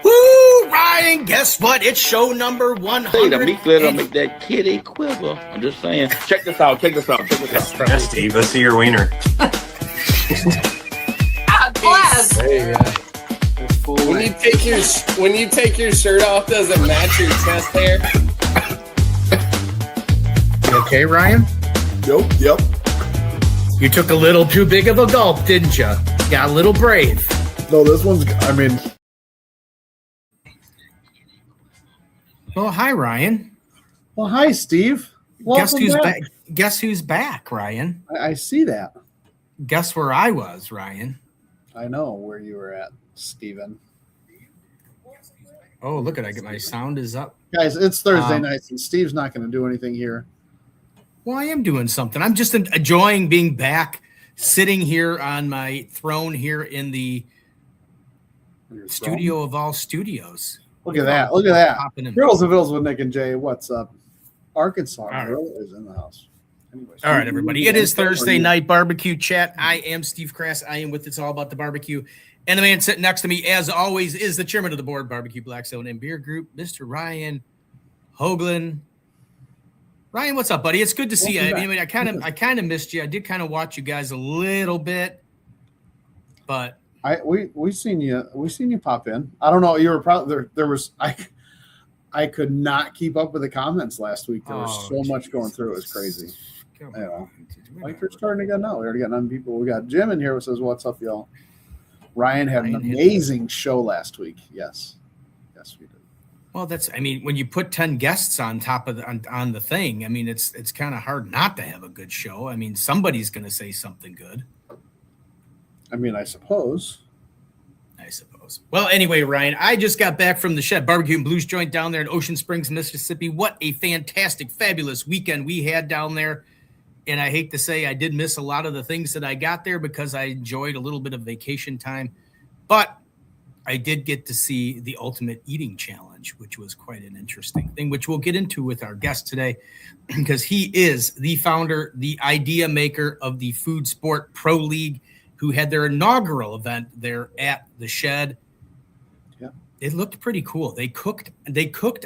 Woo, Ryan, guess what? It's show number 100. The meat glitter make that kitty quiver. I'm just saying. Check this out. Yeah, Steve, let's see your wiener. Bless. There you go. When you take your shirt off, does it match your chest hair? You okay, Ryan? Yep. You took a little too big of a gulp, didn't you? Got a little brave. No, this one's, Well, hi, Ryan. well, hi, Steve. Guess Welcome who's back. back? Guess who's back, Ryan? I see that. Guess where I was, Ryan? I know where you were at, Steven. Oh, look at my sound is up. Guys, it's Thursday night, and Steve's not going to do anything here. Well, I am doing something. I'm just enjoying being back, sitting here on my throne here in the studio of all studios. Look at that. Look at that. Popping in. Girls of Ills with Nick and Jay. What's up? Arkansas right. girl is in the house. Anyways, All right, everybody. It is Thursday Night BBQ Chat. I am Steve Crass. I am with It's All About the Barbecue. And the man sitting next to me, as always, is the chairman of the board, Barbecue Black Zone and Beer Group, Mr. Ryan Hoagland. Ryan, what's up, buddy? It's good to see you. I mean, I kind of missed you. I did kind of watch you guys a little bit, but we seen you pop in. I don't know. You were probably there was I could not keep up with the comments last week. There was so much going through. It was crazy. Like you're starting to get now. We already got 9 people. We got Jim in here who says, "What's up, y'all?" Ryan had an amazing show last week. Yes, we did. Well, when you put 10 guests on top of on the thing, I mean, it's kind of hard not to have a good show. I mean, somebody's going to say something good. I mean, I suppose. Well, anyway, Ryan, I just got back from the Shed Barbecue and Blues joint down there in Ocean Springs, Mississippi. What a fantastic, fabulous weekend we had down there. And I hate to say I did miss a lot of the things that I got there because I enjoyed a little bit of vacation time. But I did get to see the Ultimate Eating Challenge, which was quite an interesting thing, which we'll get into with our guest today because he is the founder, the idea maker of the Food Sport Pro League, who had their inaugural event there at the Shed. Yeah. It looked pretty cool. They cooked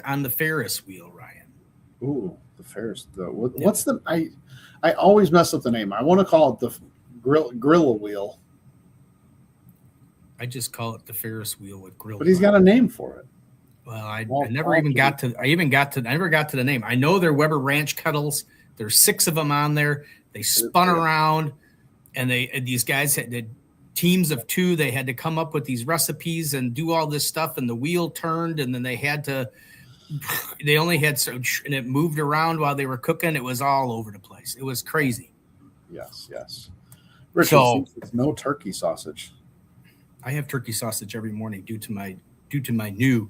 on the Ferris wheel, Ryan. Ooh, the Ferris. What's the I always mess up the name. I want to call it the grill wheel. I just call it the Ferris wheel with grill. But he's got a name for it. Well, I never got to the name. I know they're Weber Ranch kettles. There's 6 of them on there. They spun around, and these guys had teams of 2. They had to come up with these recipes and do all this stuff, and the wheel turned, and then they only had so, and it moved around while they were cooking. It was all over the place. It was crazy. Yes. Richard, it's no turkey sausage. I have turkey sausage every morning due to my new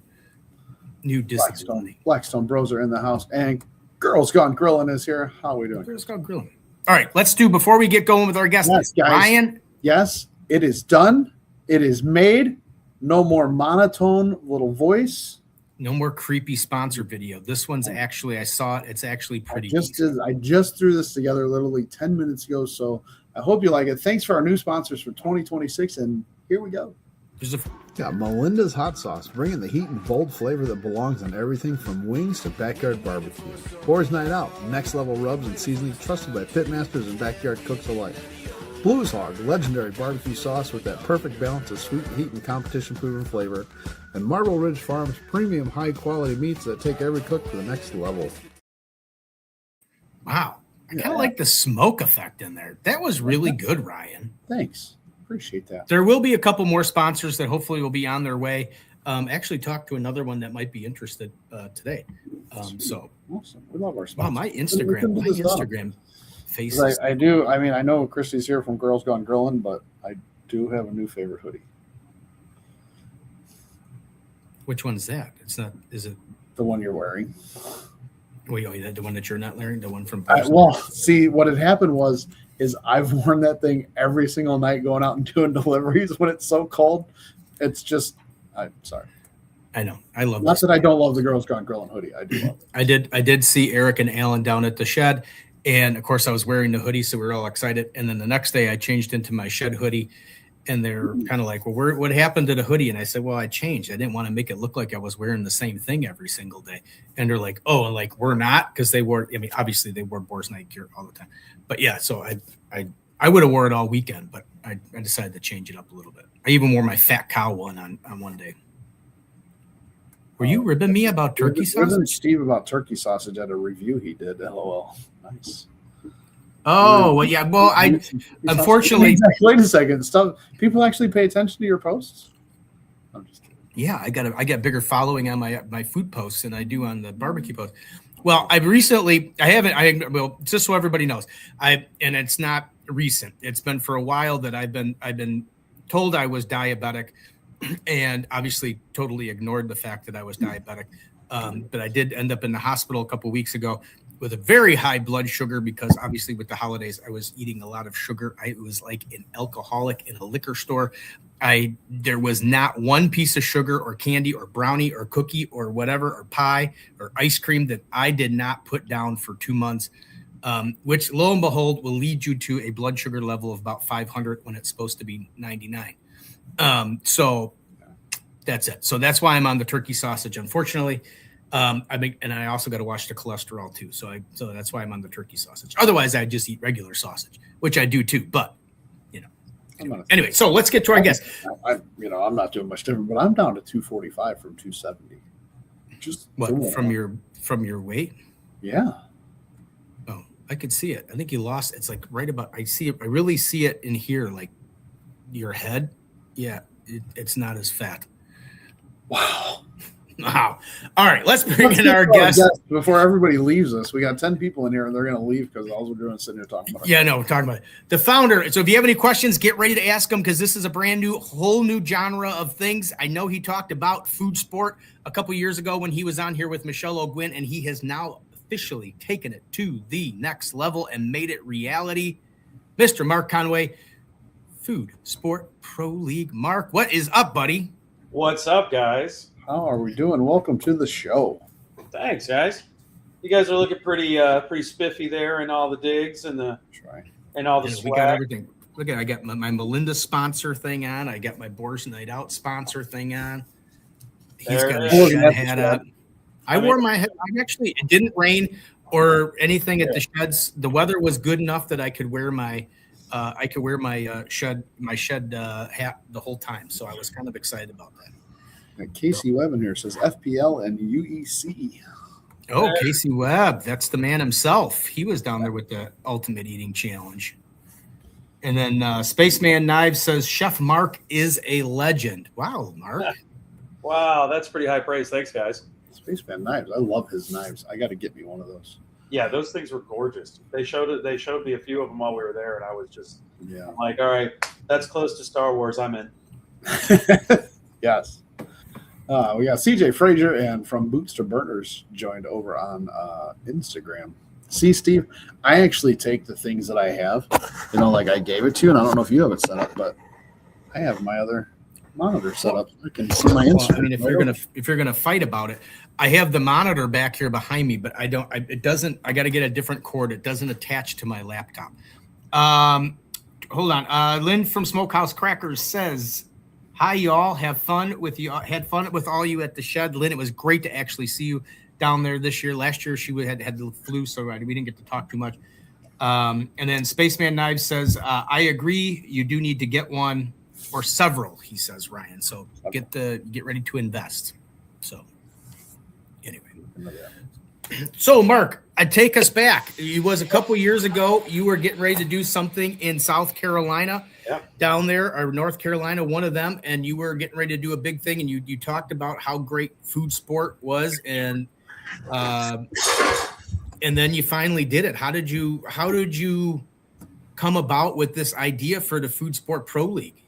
disability. Blackstone Bros are in the house, and Girls Gone Grilling is here. How are we doing? Girls Gone Grilling. All right, let's do before we get going with our guest. Yes, guys. Ryan. Yes, it is done. It is made. No more monotone little voice. No more creepy sponsor video. This one's actually, I saw it. It's actually pretty. I just threw this together literally 10 minutes ago, so I hope you like it. Thanks for our new sponsors for 2026, and here we go. Got Melinda's Hot Sauce, bringing the heat and bold flavor that belongs on everything from wings to backyard barbecue. Boys Night Out, next level rubs and seasonings trusted by pitmasters and backyard cooks alike. Blues Hog, legendary barbecue sauce with that perfect balance of sweet heat and competition-proven flavor. And Marble Ridge Farms, premium high-quality meats that take every cook to the next level. Wow. I kind of like the smoke effect in there. That was really good, Ryan. Thanks. Appreciate that. There will be a couple more sponsors that hopefully will be on their way. Actually talked to another one that might be interested today. So awesome. We love our sponsors. Wow, my Instagram faces. I do. I mean, I know Christy's here from Girls Gone Grilling, but I do have a new favorite hoodie. Which one's that? It's not. Is it the one you're wearing? Wait, the one that you're not wearing, the one from. Well, see, what had happened is I've worn that thing every single night going out and doing deliveries when it's so cold. It's just, I'm sorry. I know. I love. Not that I don't love the Girls Gone Grilling hoodie. I do love it. I did see Eric and Alan down at the Shed, and of course I was wearing the hoodie, so we were all excited. And then the next day I changed into my Shed hoodie, And they're kind of like, well, what happened to the hoodie? And I said, well, I changed. I didn't want to make it look like I was wearing the same thing every single day. And they're like, oh, and like, we're not, because they wore, I mean, obviously they wore Boar's Night gear all the time. But yeah, so I would have wore it all weekend, but I decided to change it up a little bit. I even wore my fat cow one on one day. Were you ribbing me about turkey sausage? Ribbing Steve about turkey sausage at a review he did. LOL. Nice. Oh, well, yeah. Well, I unfortunately wait a second. Stop. People actually pay attention to your posts. I'm just kidding. Yeah, I got bigger following on my food posts than I do on the barbecue posts. Well, well, just so everybody knows, and it's not recent. It's been for a while that I've been told I was diabetic, and obviously totally ignored the fact that I was diabetic. But I did end up in the hospital a couple of weeks ago with a very high blood sugar, because obviously with the holidays, I was eating a lot of sugar. I was like an alcoholic in a liquor store. There was not one piece of sugar or candy or brownie or cookie or whatever, or pie or ice cream that I did not put down for 2 months, which lo and behold will lead you to a blood sugar level of about 500 when it's supposed to be 99. So that's it. So that's why I'm on the turkey sausage, unfortunately. And I also got to watch the cholesterol too. So that's why I'm on the turkey sausage. Otherwise, I just eat regular sausage, which I do too. But anyway, so let's get to our guest. I'm not doing much different, but I'm down to 245 from 270. Just what from your weight? Yeah. Oh, I could see it. I think you lost. It's like right about. I see it. I really see it in here, like your head. Yeah, it's not as fat. Wow. Wow. All right, let's bring in our guest. Before everybody leaves us, we got 10 people in here, and they're going to leave because all we're doing is sitting here talking about it. Yeah, no, we're talking about it. The founder. So if you have any questions, get ready to ask them, because this is a whole new genre of things. I know he talked about food sport a couple years ago when he was on here with Michelle O'Gwin, and he has now officially taken it to the next level and made it reality. Mr. Mark Conway, Food Sport Pro League. Mark, what is up, buddy? What's up, guys? How are we doing? Welcome to the show. Thanks, guys. You guys are looking pretty spiffy there, and all the digs and all the swag. We got everything. Look at, I got my Melinda sponsor thing on. I got my Boar's Night Out sponsor thing on. He's got his shed hat on. I wore my head. It didn't rain or anything at the sheds. The weather was good enough that I could wear my shed hat the whole time. So I was kind of excited about that. Casey Webb in here says FPL and UEC. Oh, Casey Webb. That's the man himself. He was down there with the Ultimate Eating Challenge. And then Spaceman Knives says Chef Mark is a legend. Wow, Mark. Yeah. Wow, that's pretty high praise. Thanks, guys. Spaceman Knives. I love his knives. I got to get me one of those. Yeah, those things were gorgeous. They showed me a few of them while we were there, and I was just like, all right, that's close to Star Wars. I'm in. Yes. We got CJ Frazier and From Boots to Burners joined over on Instagram. See, Steve, I actually take the things that I have, like I gave it to you, and I don't know if you have it set up, but I have my other monitor set up. I can see my Instagram. Well, I mean, if you're gonna fight about it, I have the monitor back here behind me, but I got to get a different cord. It doesn't attach to my laptop. Hold on. Lynn from Smokehouse Crackers says, hi, y'all. Had fun with all you at the shed. Lynn, it was great to actually see you down there this year. Last year, she had the flu, so we didn't get to talk too much. And then Spaceman Knives says, I agree. You do need to get one or several, he says, Ryan. So get ready to invest. So anyway. So, Mark, I take us back. It was a couple years ago. You were getting ready to do something in South Carolina, down there, or North Carolina, one of them, and you were getting ready to do a big thing, and you talked about how great food sport was, and then you finally did it. How did you come about with this idea for the Food Sport Pro League?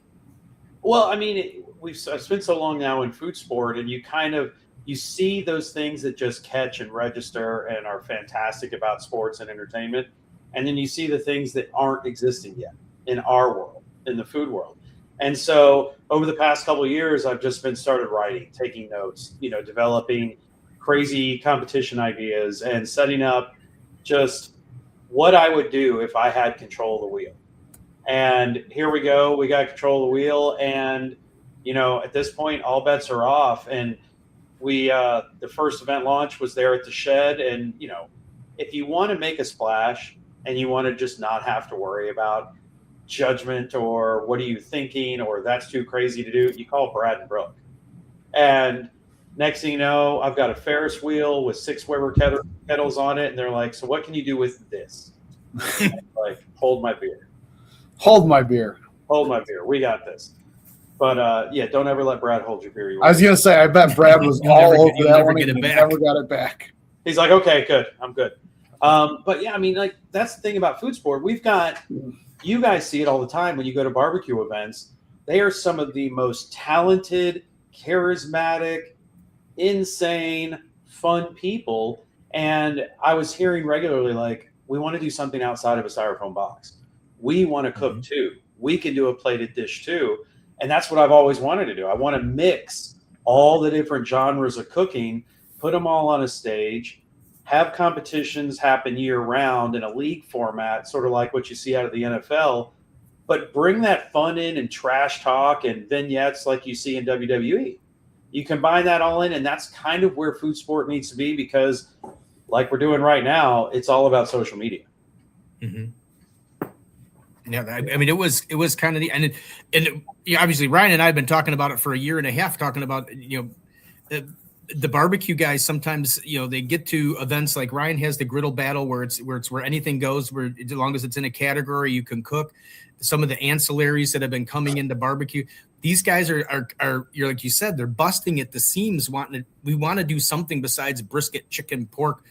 Well, I mean, I've spent so long now in food sport, and you see those things that just catch and register and are fantastic about sports and entertainment. And then you see the things that aren't existing yet in our world, in the food world. And so over the past couple of years, I've just started writing, taking notes, developing crazy competition ideas and setting up just what I would do if I had control of the wheel. And here we go. We got control of the wheel. And, at this point, all bets are off. And the first event launch was there at the Shed. And, if you want to make a splash and you want to just not have to worry about judgment or what are you thinking or that's too crazy to do, you call Brad and Brooke. And next thing you know, I've got a Ferris wheel with 6 Weber kettles on it. And they're like, so what can you do with this? Like, hold my beer. Hold my beer. Hold my beer. We got this. But, don't ever let Brad hold your beer. I was going to say, I bet Brad was all over that one and never got it back. He's like, okay, good. I'm good. But, yeah, I mean, like, that's the thing about food sport. We've got – you guys see it all the time when you go to barbecue events. They are some of the most talented, charismatic, insane, fun people. And I was hearing regularly, like, we want to do something outside of a styrofoam box. We want to cook too. We can do a plated dish too. And that's what I've always wanted to do. I want to mix all the different genres of cooking, put them all on a stage, have competitions happen year round in a league format, sort of like what you see out of the NFL, but bring that fun in and trash talk and vignettes like you see in WWE. You combine that all in, and that's kind of where food sport needs to be because, like we're doing right now, it's all about social media. Mm-hmm. Yeah, I mean, it was kind of and obviously Ryan and I have been talking about it for a year and a half, talking about the barbecue guys. Sometimes they get to events like Ryan has the griddle battle where it's where anything goes, where as long as it's in a category you can cook. Some of the ancillaries that have been coming into barbecue, these guys are you're like you said, they're busting at the seams. We want to do something besides brisket, chicken, pork,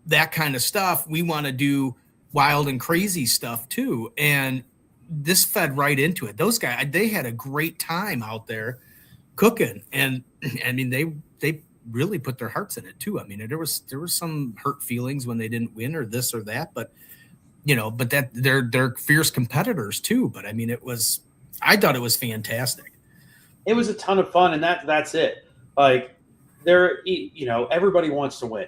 that kind of stuff. We want to do wild and crazy stuff too. And this fed right into it. Those guys, they had a great time out there cooking. And I mean, they really put their hearts in it too. I mean, there was some hurt feelings when they didn't win or this or that, but that they're fierce competitors too. But I mean, I thought it was fantastic. It was a ton of fun. And that's it. Like everybody wants to win.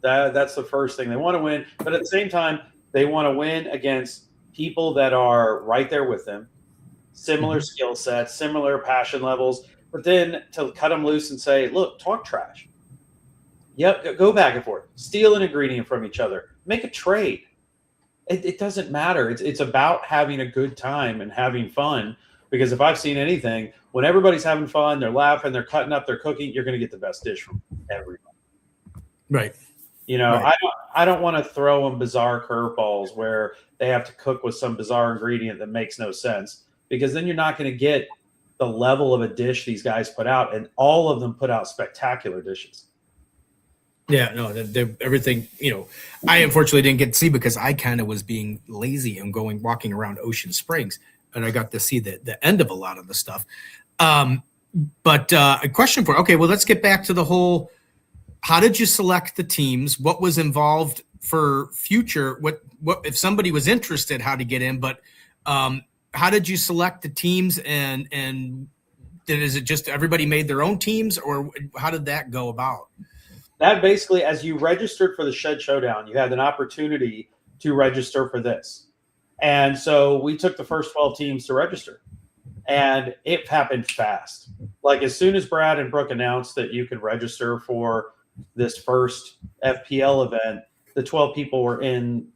That's the first thing. They want to win, but at the same time, they want to win against people that are right there with them, similar skill sets, similar passion levels, but then to cut them loose and say, look, talk trash. Yep, go back and forth. Steal an ingredient from each other. Make a trade. It doesn't matter. It's about having a good time and having fun, because if I've seen anything, when everybody's having fun, they're laughing, they're cutting up, they're cooking, you're going to get the best dish from everybody. Right. Right. I don't want to throw them bizarre curveballs where they have to cook with some bizarre ingredient that makes no sense, because then you're not going to get the level of a dish these guys put out, and all of them put out spectacular dishes. Yeah, no, everything, I unfortunately didn't get to see because I kind of was being lazy and walking around Ocean Springs, and I got to see the end of a lot of the stuff. But a question let's get back to the whole. How did you select the teams? What was involved for future? What if somebody was interested, how to get in? But how did you select the teams? And then is it just everybody made their own teams, or how did that go about? That basically, as you registered for the Shed Showdown, you had an opportunity to register for this. And so we took the first 12 teams to register. And it happened fast. Like as soon as Brad and Brooke announced that you could register for this first FPL event, the 12 people were in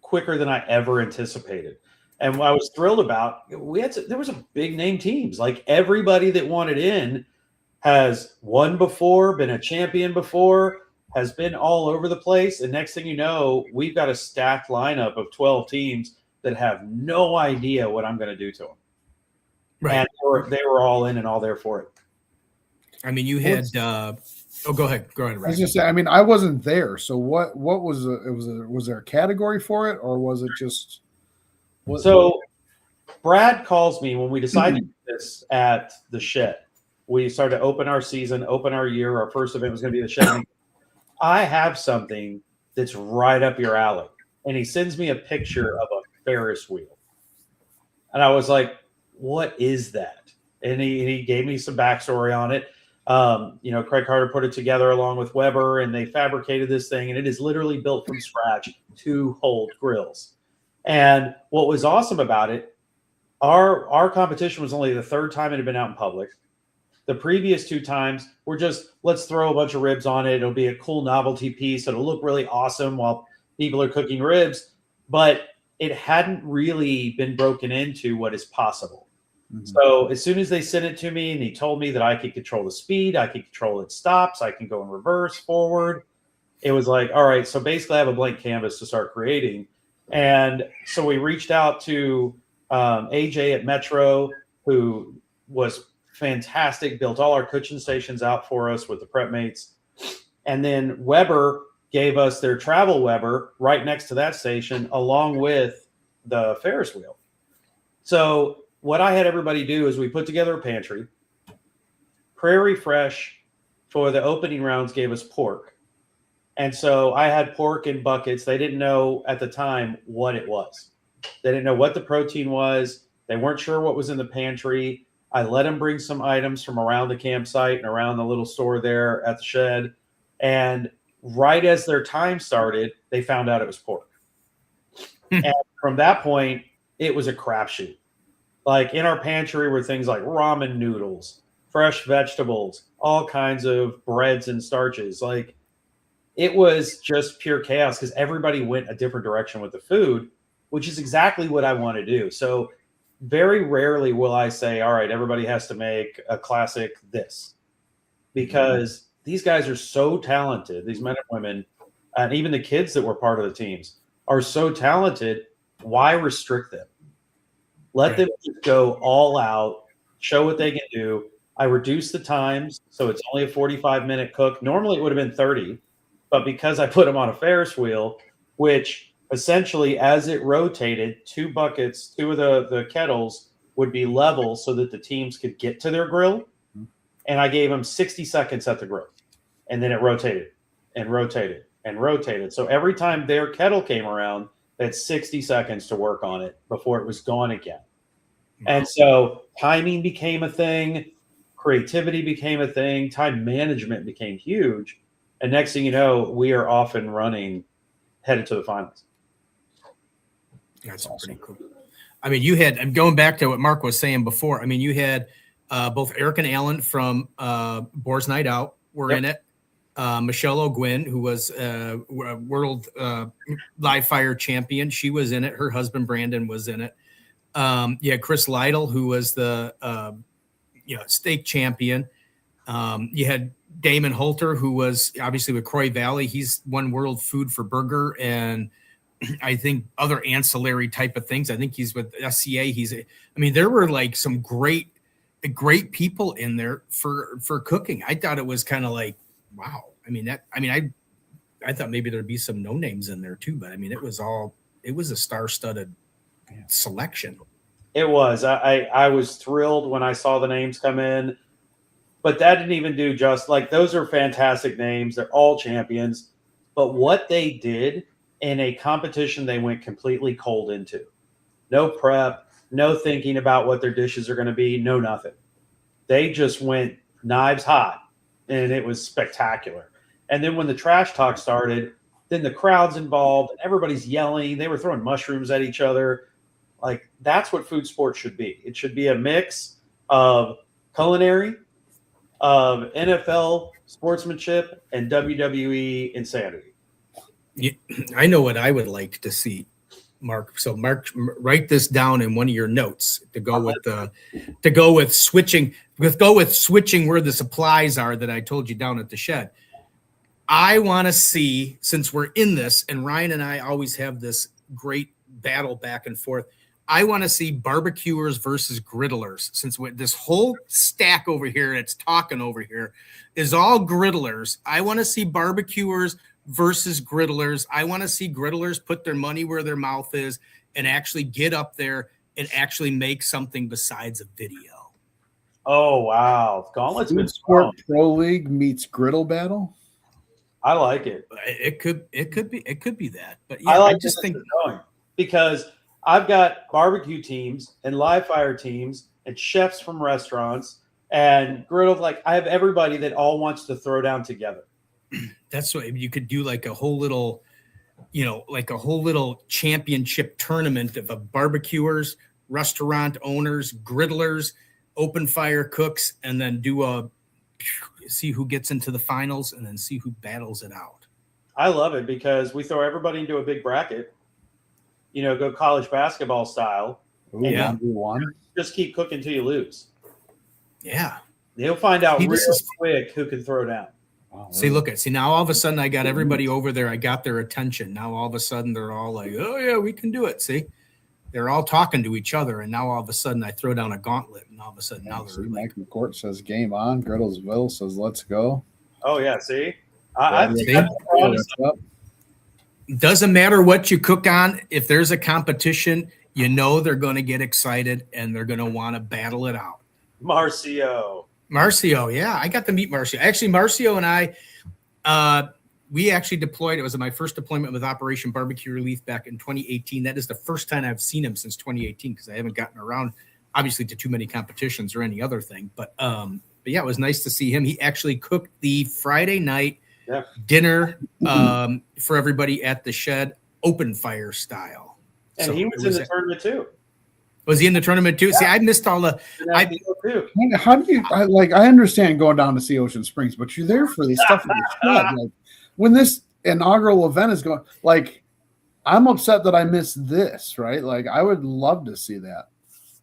quicker than I ever anticipated. And what I was thrilled about, there was a big name teams. Like everybody that wanted in has won before, been a champion before, has been all over the place. And next thing you know, we've got a stacked lineup of 12 teams that have no idea what I'm going to do to them. Right. And they were all in and all there for it. I mean, you had go ahead. I was just saying, I mean, I wasn't there. So what was was there a category for it, or was it just Brad calls me when we decided to do this at the Shed. We started to open our season, open our year. Our first event was going to be the Shed. I have something that's right up your alley. And he sends me a picture of a Ferris wheel. And I was like, what is that? And he gave me some backstory on it. Craig Carter put it together along with Weber, and they fabricated this thing, and it is literally built from scratch to hold grills. And what was awesome about it, our competition was only the third time it had been out in public. The previous 2 times were just, let's throw a bunch of ribs on it. It'll be a cool novelty piece. It'll look really awesome while people are cooking ribs. But it hadn't really been broken into what is possible. Mm-hmm. So as soon as they sent it to me and he told me that I could control the speed, I could control its stops, I can go in reverse, forward. It was like, all right, so basically I have a blank canvas to start creating. And so we reached out to AJ at Metro, who was fantastic, built all our kitchen stations out for us with the prep mates. And then Weber gave us their travel Weber right next to that station, along with the Ferris wheel. So what I had everybody do is we put together a pantry. Prairie Fresh for the opening rounds gave us pork. And so I had pork in buckets. They didn't know at the time what it was. They didn't know what the protein was. They weren't sure what was in the pantry. I let them bring some items from around the campsite and around the little store there at the shed. And right as their time started, they found out it was pork. And from that point, it was a crapshoot. Like in our pantry were things like ramen noodles, fresh vegetables, all kinds of breads and starches. Like it was just pure chaos because everybody went a different direction with the food, which is exactly what I want to do. So very rarely will I say, all right, everybody has to make a classic this, because these guys are so talented. These men and women, and even the kids that were part of the teams are so talented. Why restrict them? Let them just go all out, show what they can do. I reduced the times, so it's only a 45-minute cook. Normally it would have been 30, but because I put them on a Ferris wheel, which essentially as it rotated, 2 buckets, 2 of the kettles would be level so that the teams could get to their grill. And I gave them 60 seconds at the grill. And then it rotated and rotated and rotated. So every time their kettle came around, they had 60 seconds to work on it before it was gone again. And so timing became a thing. Creativity became a thing. Time management became huge. And next thing you know, we are off and running, headed to the finals. That's awesome. Pretty cool. I mean, you had, I'm going back to what Mark was saying before. I mean, you had both Eric and Alan from Boar's Night Out were in it. Michelle O'Gwyn, who was world live fire champion, she was in it. Her husband Brandon was in it. You had Chris Lytle, who was the steak champion. You had Damon Holter, who was obviously with Croy Valley. He's won world food for burger and I think other ancillary type of things. I think he's with SCA. There were like some great people in there for cooking. I thought it was kind of like, wow. I thought maybe there'd be some no names in there too, but I mean, it was a star-studded selection. It was. I was thrilled when I saw the names come in, but that didn't even do just like, those are fantastic names. They're all champions, but what they did in a competition, they went completely cold into. No prep, no thinking about what their dishes are going to be, no nothing. They just went knives hot, and it was spectacular. And then when the trash talk started, then the crowd's involved, and everybody's yelling. They were throwing mushrooms at each other. Like, that's what food sports should be. It should be a mix of culinary, of NFL sportsmanship, and WWE insanity. Yeah, I know what I would like to see, Mark. So, Mark, write this down in one of your notes to go with switching where the supplies are that I told you down at the shed. I want to see, since we're in this, and Ryan and I always have this great battle back and forth. I want to see barbecuers versus griddlers. Since this whole stack over here that's talking over here is all griddlers, I want to see barbecuers versus griddlers. I want to see griddlers put their money where their mouth is and actually get up there and actually make something besides a video. Oh, wow. Gauntlet's been Sport Pro League meets Griddle Battle. I like it. It could be that. But yeah, I like just think because I've got barbecue teams and live fire teams and chefs from restaurants and griddle. Like, I have everybody that all wants to throw down together. That's what you could do, like a whole little like a whole little championship tournament of barbecuers, restaurant owners, griddlers, open fire cooks, and then see who gets into the finals and then see who battles it out. I love it because we throw everybody into a big bracket, go college basketball style. Ooh, Yeah. 1v1. Just keep cooking till you lose. Yeah. You'll find out real this is- quick who can throw down. Wow, See, now all of a sudden I got everybody over there. I got their attention. Now all of a sudden they're all like, oh yeah, we can do it. See, they're all talking to each other. And now all of a sudden I throw down a gauntlet and all of a sudden now they're Mike McCourt says game on. Griddlesville says let's go. Oh yeah. See, I think See? that's honest. doesn't matter what you cook on. If there's a competition, they're going to get excited and they're going to want to battle it out. Marcio, yeah, I got to meet Marcio. Actually, Marcio and I, we actually deployed. It was my first deployment with Operation Barbecue Relief back in 2018. That is the first time I've seen him since 2018 because I haven't gotten around, obviously, to too many competitions or any other thing. But yeah, it was nice to see him. He actually cooked the Friday night dinner for everybody at the Shed, open fire style. And he was in the tournament too. Was he in the tournament too? Yeah. See, I missed all the. How do you I understand going down to see Ocean Springs, but you're there for the stuff in the Shed. Like when this inaugural event is going, I'm upset that I missed this. Right? Like I would love to see that.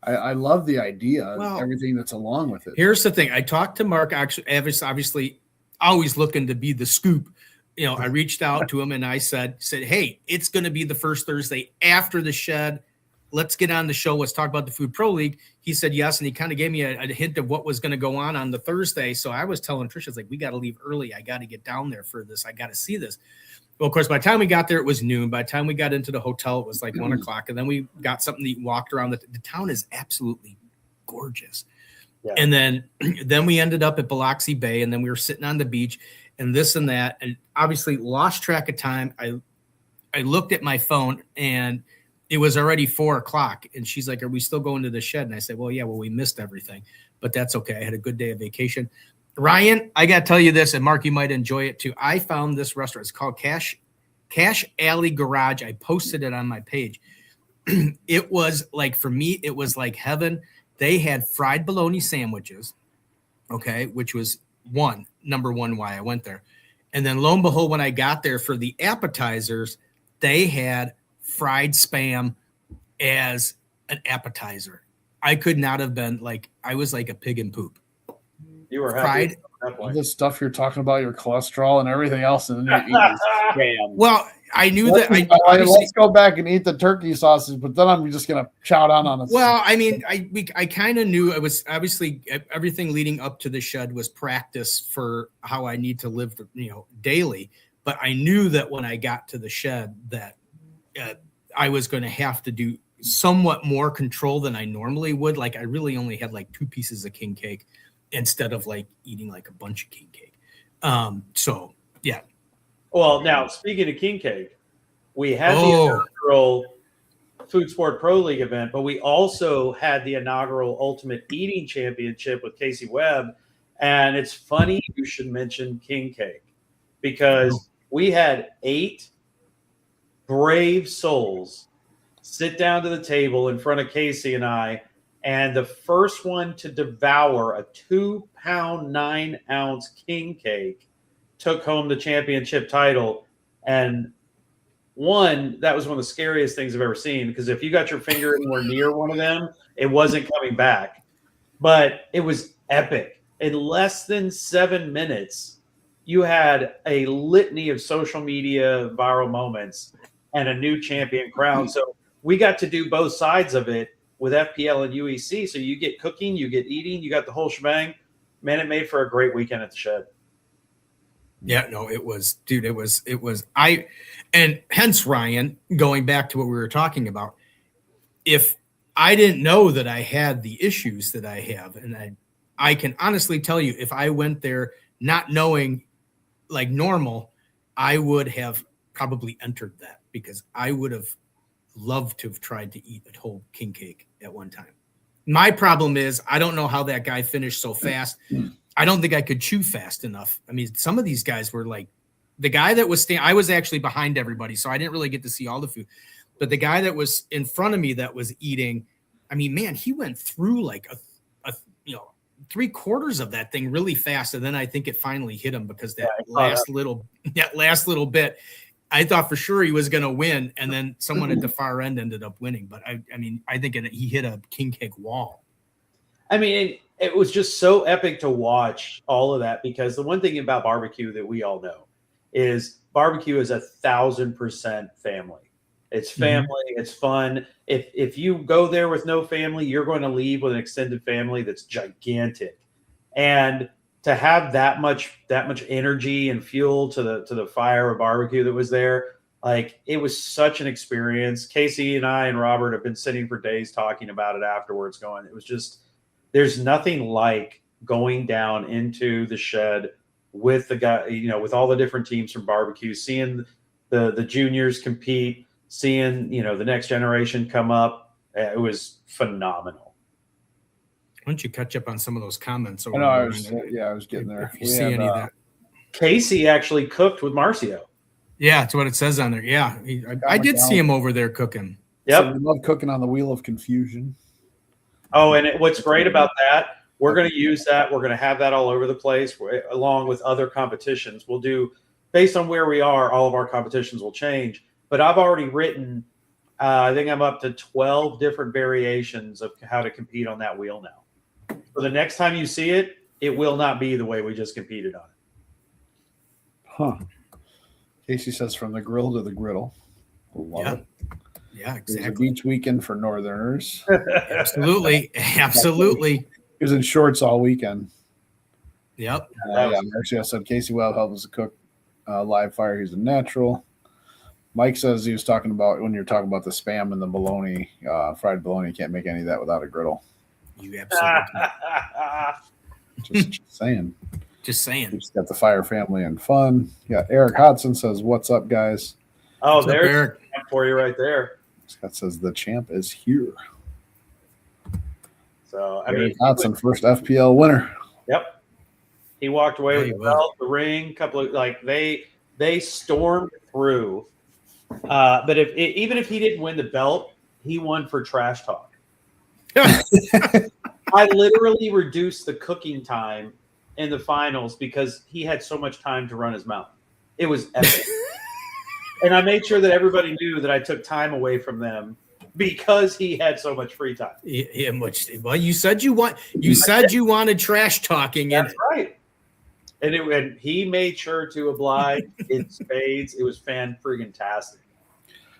I love the idea, everything that's along with it. Here's the thing: I talked to Mark. Actually, obviously, always looking to be the scoop. I reached out to him and I said, hey, it's going to be the first Thursday after the Shed. Let's get on the show. Let's talk about the Food Pro League. He said yes, and he kind of gave me a hint of what was going to go on the Thursday. So I was telling Tricia, we got to leave early. I got to get down there for this. I got to see this. Well, of course, by the time we got there, it was noon. By the time we got into the hotel, it was 1 o'clock. And then we got something to eat, walked around. The town is absolutely gorgeous. Yeah. And then we ended up at Biloxi Bay, and then we were sitting on the beach and this and that. And obviously lost track of time. I looked at my phone, and it was already 4 o'clock. And she's like, are we still going to the Shed? And I said, well, we missed everything, but that's okay. I had a good day of vacation. Ryan, I got to tell you this, and Mark, you might enjoy it too. I found this restaurant. It's called Cash Alley Garage. I posted it on my page. It was for me, it was like heaven. They had fried bologna sandwiches, okay, which was number one why I went there. And then lo and behold, when I got there for the appetizers, they had fried Spam as an appetizer. I could not have been I was like a pig in poop. You were fried. All the stuff you're talking about, your cholesterol and everything else, and then you're eating Spam. Well, I knew that. Let's go back and eat the turkey sausage, but then I'm just gonna chow down on it. Well, I mean, I kind of knew it was obviously everything leading up to the Shed was practice for how I need to live, daily. But I knew that when I got to the Shed that I was going to have to do somewhat more control than I normally would. I really only had 2 pieces of king cake instead of eating a bunch of king cake. So yeah. Well, now speaking of king cake, we had the inaugural Food Sport Pro League event, but we also had the inaugural Ultimate Eating Championship with Casey Webb. And it's funny you should mention king cake because we had 8 brave souls sit down to the table in front of Casey and I, and the first one to devour a 2-pound 9-ounce king cake took home the championship title. And that was one of the scariest things I've ever seen, because if you got your finger anywhere near one of them, it wasn't coming back. But it was epic. In less than 7 minutes, you had a litany of social media viral moments and a new champion crown. So we got to do both sides of it with FPL and UEC. So you get cooking, you get eating, you got the whole shebang. Man, it made for a great weekend at the Shed. Yeah, no, it was, dude, it was, and hence Ryan, going back to what we were talking about, if I didn't know that I had the issues that I have, and I can honestly tell you, if I went there not knowing normal, I would have probably entered that, because I would have loved to have tried to eat a whole king cake at one time. My problem is I don't know how that guy finished so fast. I don't think I could chew fast enough. I mean, some of these guys were the guy that was I was actually behind everybody, so I didn't really get to see all the food. But the guy that was in front of me that was eating, I mean, man, he went through like a 3/4 of that thing really fast, and then I think it finally hit him because that last little bit, I thought for sure he was going to win, and then someone at the far end ended up winning. But I mean, I think he hit a king cake wall. I mean, it was just so epic to watch all of that, because the one thing about barbecue that we all know is barbecue is 1,000% family. It's family. Mm-hmm. It's fun. If you go there with no family, you're going to leave with an extended family that's gigantic. And to have that much energy and fuel to the fire of barbecue that was there, like, it was such an experience. Casey and I and Robert have been sitting for days talking about it afterwards, going, it was just, there's nothing like going down into the shed with the guy, with all the different teams from barbecue, seeing the juniors compete, seeing, the next generation come up. It was phenomenal. Why don't you catch up on some of those comments? I was getting there. If you see any of that. Casey actually cooked with Marcio. Yeah, that's what it says on there. Yeah, I did see him over there cooking. Yep. So we love cooking on the wheel of confusion. Oh, and what's great about that, we're going to use that. We're going to have that all over the place, along with other competitions. We'll do, based on where we are, all of our competitions will change. But I've already written, I think I'm up to 12 different variations of how to compete on that wheel now. So the next time you see it, it will not be the way we just competed on it. Huh. Casey says, from the grill to the griddle. Love it. Yeah, exactly. It was a beach weekend for Northerners. Absolutely. He was in shorts all weekend. Yep. Marcio said Casey Webb helped us to cook live fire. He's a natural. Mike says he was talking about, when you're talking about the Spam and the bologna, fried bologna, you can't make any of that without a griddle. You absolutely just saying. Just saying. We just got the fire family and fun. Yeah, Eric Hodson says, "What's up, guys?" Oh, there's for you right there. Scott says the champ is here. So Eric Hodson, first FPL winner. Yep. He walked away with the belt, the ring, couple of they stormed through. But even if he didn't win the belt, he won for trash talk. I literally reduced the cooking time in the finals because he had so much time to run his mouth. It was epic. And I made sure that everybody knew that I took time away from them because he had so much free time. Yeah, well, you said you wanted trash talking. That's right. And he made sure to oblige in spades. It was fan-friggin-tastic.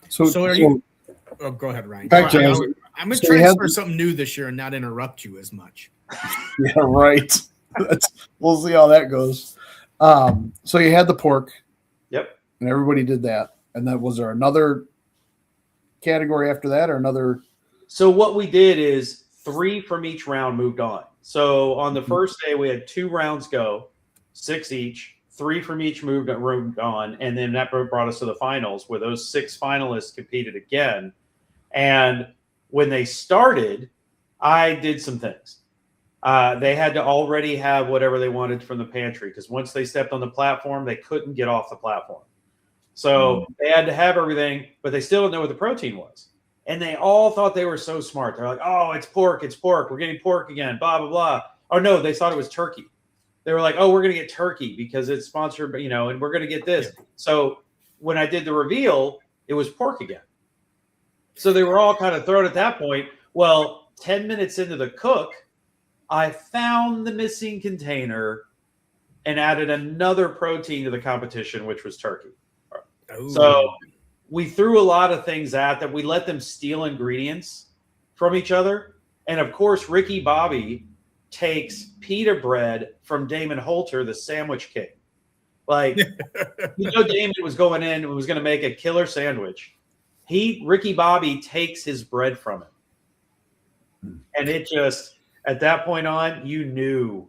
So are you? Oh, go ahead, Ryan. I'm going to try to start something new this year and not interrupt you as much. Yeah, right. We'll see how that goes. So you had the pork. Yep. And everybody did that. And then was there another category after that or another? So what we did is 3 from each round moved on. So on the first day, we had 2 rounds go, 6 each. 3 from each moved on, and then that brought us to the finals, where those 6 finalists competed again. And when they started, I did some things. They had to already have whatever they wanted from the pantry, because once they stepped on the platform, they couldn't get off the platform. So they had to have everything, but they still didn't know what the protein was. And they all thought they were so smart. They're like, oh, it's pork. We're getting pork again, blah, blah, blah. Oh, no, they thought it was turkey. They were like, oh, we're going to get turkey because it's sponsored, and we're going to get this. So when I did the reveal, it was pork again. So they were all kind of thrown at that point. Well, 10 minutes into the cook, I found the missing container and added another protein to the competition, which was turkey. Ooh. So we threw a lot of things at them. We let them steal ingredients from each other. And, of course, Ricky Bobby takes pita bread from Damon Holter, the sandwich king. Like, Damon was going in and was going to make a killer sandwich. Ricky Bobby takes his bread from him. And it just, at that point on, you knew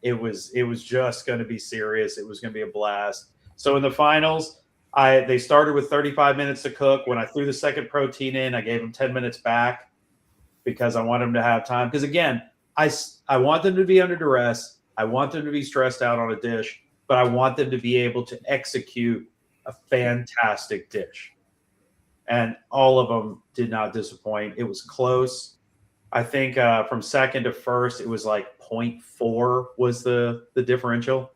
it was just going to be serious. It was going to be a blast. So in the finals, they started with 35 minutes to cook. When I threw the second protein in, I gave them 10 minutes back because I want them to have time. Because, again, I want them to be under duress. I want them to be stressed out on a dish. but I want them to be able to execute a fantastic dish. And all of them did not disappoint. It was close. I think from second to first, it was like 0.4 was the differential.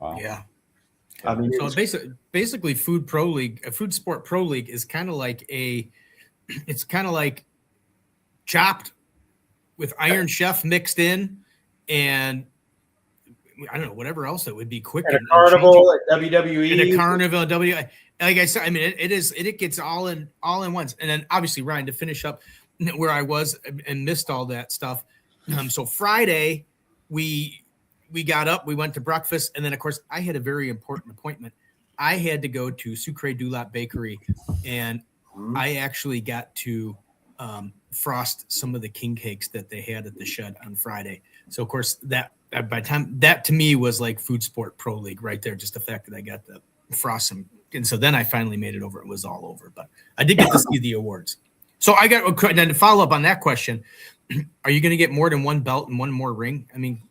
Wow. Yeah. I mean, So basically Food Pro League, Food Sport Pro League is kind of like it's kind of like Chopped with Iron Chef mixed in, and I don't know, whatever else that would be quick. And a carnival at WWE. And a carnival at WWE. Like I said, I mean, it gets all in once. And then obviously, Ryan, to finish up where I was and missed all that stuff. So Friday, we got up, we went to breakfast, and then of course I had a very important appointment. I had to go to Sucre Dulot Bakery, and I actually got to frost some of the king cakes that they had at the Shed on Friday. So of course that by the time that to me was like Food Sport Pro League right there, just the fact that I got to frost some. And so then I finally made it over. It was all over, but I did get to see the awards. So I got, and then to follow up on that question, are you going to get more than one belt and one more ring? I mean,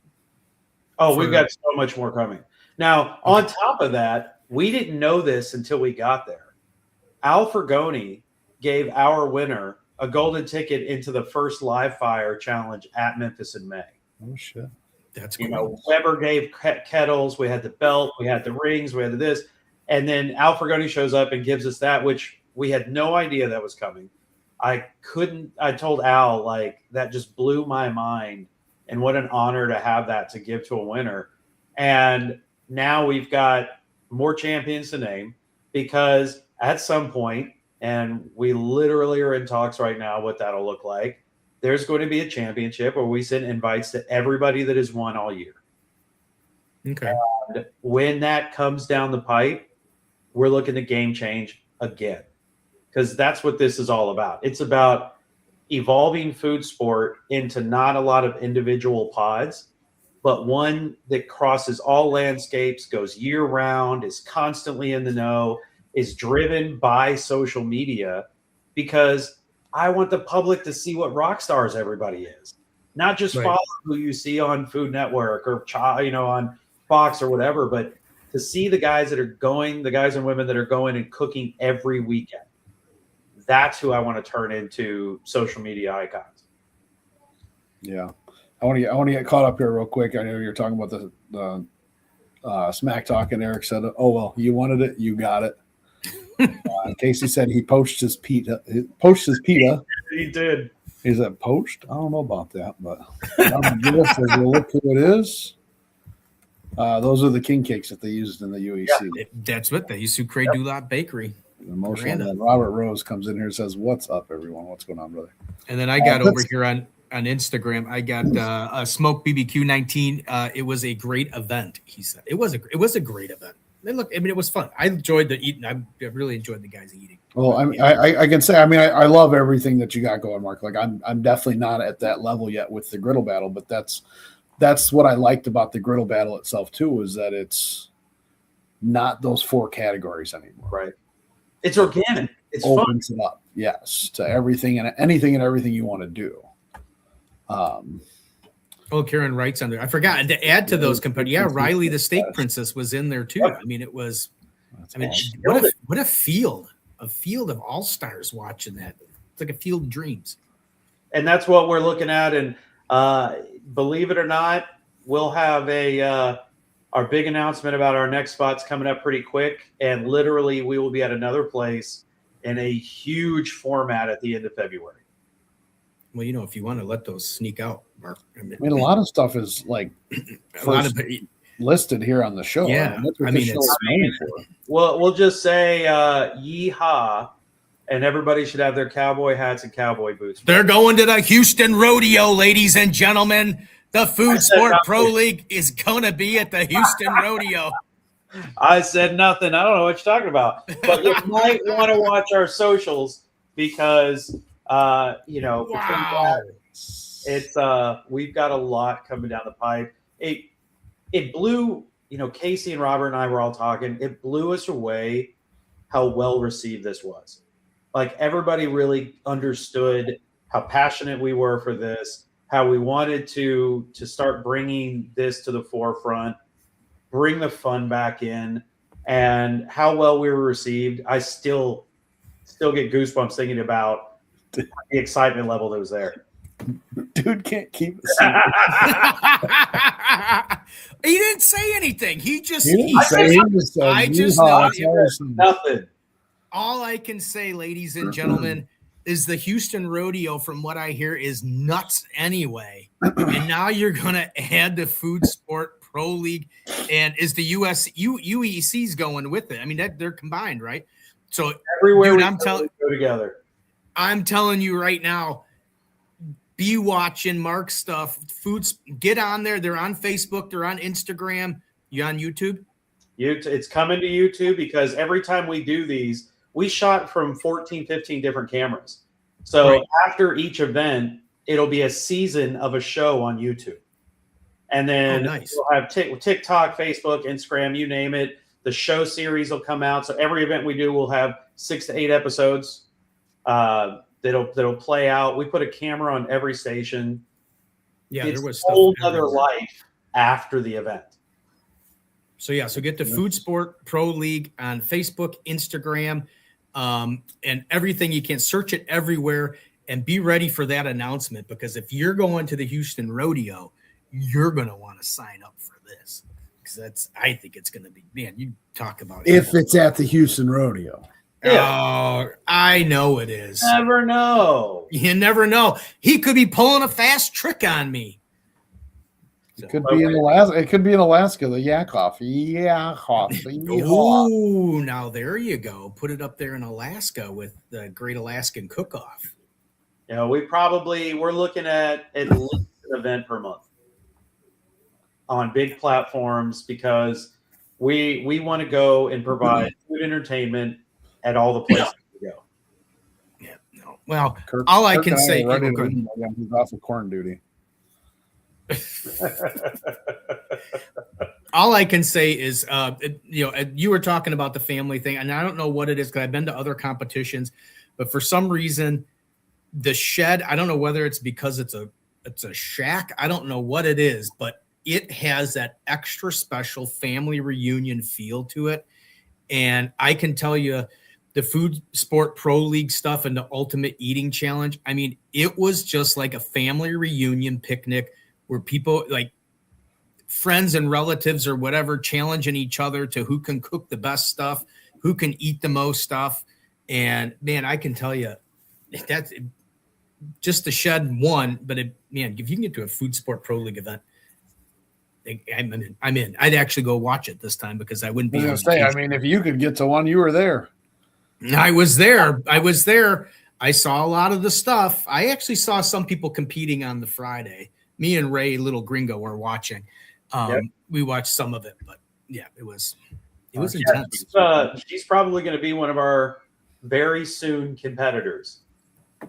we've got so much more coming. Now, on top of that, we didn't know this until we got there. Al Fergoni gave our winner a golden ticket into the first live fire challenge at Memphis in May. Oh, shit. That's cool. You know, Weber gave kettles. We had the belt. We had the rings. We had this. And then Al Fergoni shows up and gives us that, which we had no idea that was coming. I told Al, like, that just blew my mind. And what an honor to have that to give to a winner. And now we've got more champions to name, because at some point, and we literally are in talks right now what that'll look like, there's going to be a championship where we send invites to everybody that has won all year. Okay. And when that comes down the pipe, we're looking to game change again, because that's what this is all about. It's about evolving food sport into not a lot of individual pods, but one that crosses all landscapes, goes year round, is constantly in the know, is driven by social media, because I want the public to see what rock stars everybody is, not just follow who you see on Food Network or, on Fox or whatever, but to see the guys that are going, the guys and women that are going and cooking every weekend. That's who I want to turn into social media icons. Yeah. I want to get caught up here real quick. I know you're talking about the smack talk, and Eric said, "Oh, well, you wanted it. You got it." Casey said he poached his pita. He did. Is that poached? I don't know about that, but look who it is. Those are the king cakes that they used in the UEC. Yeah, that's what they use. Sucre Dulot Bakery. Emotional. Robert Rose comes in here and says, "What's up, everyone? What's going on, brother?" And then I got over here on Instagram. I got a Smoke BBQ 19. It was a great event. He said it was a great event. It was fun. I enjoyed the eating. I really enjoyed the guys eating. Well, I can say, I love everything that you got going, Mark. Like I'm definitely not at that level yet with the griddle battle, but that's what I liked about the griddle battle itself too, is that it's not those 4 categories anymore. Right. It's organic. It's opens fun. It up, yes, to everything and anything and everything you want to do. Karen writes on there. I forgot to add to those companies. Yeah, Riley the Steak Princess was in there too. Yep. I mean, it was. Awesome. What a field of all stars watching that. It's like a field of dreams. And that's what we're looking at. And believe it or not, we'll have our big announcement about our next spots coming up pretty quick. And literally, we will be at another place in a huge format at the end of February. Well, if you want to let those sneak out, Mark. I mean, a lot of stuff is like listed here on the show. Yeah, we'll just say yeehaw, and everybody should have their cowboy hats and cowboy boots. They're going to the Houston Rodeo, ladies and gentlemen. The Food Sport Pro League is going to be at the Houston Rodeo. I said nothing. I don't know what you're talking about. But you might want to watch our socials, because wow. It's we've got a lot coming down the pipe. It blew, Casey and Robert and I were all talking. It blew us away how well received this was. Like, everybody really understood how passionate we were for this, how we wanted to start bringing this to the forefront. bring the fun back in, and how well we were received. I still get goosebumps thinking about the excitement level that was there. Dude can't keep it. He didn't say anything. He just nothing. All I can say, ladies and gentlemen, is the Houston Rodeo, from what I hear, is nuts anyway. And now you're going to add the Food Sport Pro League, and is the UEC's going with it? I mean, they're combined, right? So everywhere dude, go together. I'm telling you right now, be watching Mark's stuff. Get on there. They're on Facebook. They're on Instagram. You on YouTube? It's coming to YouTube because every time we do these, we shot from 14, 15 different cameras. So after each event, it'll be a season of a show on YouTube. And then we'll have TikTok, Facebook, Instagram, you name it. The show series will come out. So every event we do will have 6 to 8 episodes that'll play out. We put a camera on every station. Yeah, it's there was a whole other life after the event. So get the Food Sport Pro League on Facebook, Instagram, and everything. You can search it everywhere, and be ready for that announcement, because if you're going to the Houston Rodeo, you're going to want to sign up for this, because I think it's going to be, man, you talk about if it's at the Houston Rodeo. Yeah. Oh, I know it is. Never know. You never know. He could be pulling a fast trick on me. It could be in Alaska. It could be in Alaska. The Yakov. Oh, now there you go. Put it up there in Alaska with the Great Alaskan Cook-Off. We're looking at least an event per month on big platforms, because we want to go and provide food entertainment at all the places we go. Yeah, no. Well, all I can say, he's off of corn duty. All I can say is, you were talking about the family thing, and I don't know what it is, because I've been to other competitions, but for some reason, the Shed, I don't know whether it's because it's a shack. I don't know what it is, but it has that extra special family reunion feel to it. And I can tell you, the Food Sport Pro League stuff and the Ultimate Eating Challenge, I mean, it was just like a family reunion picnic where people, like friends and relatives or whatever, challenging each other to who can cook the best stuff, who can eat the most stuff. And man, I can tell you, that's just the Shed one, but if you can get to a Food Sport Pro League event, I'm in. I'd actually go watch it this time, because I wouldn't be able to say. I mean, if you could get to one, you were there. I was there. I saw a lot of the stuff. I actually saw some people competing on the Friday. Me and Ray, little gringo, were watching. We watched some of it, but yeah, it was intense. She's probably going to be one of our very soon competitors,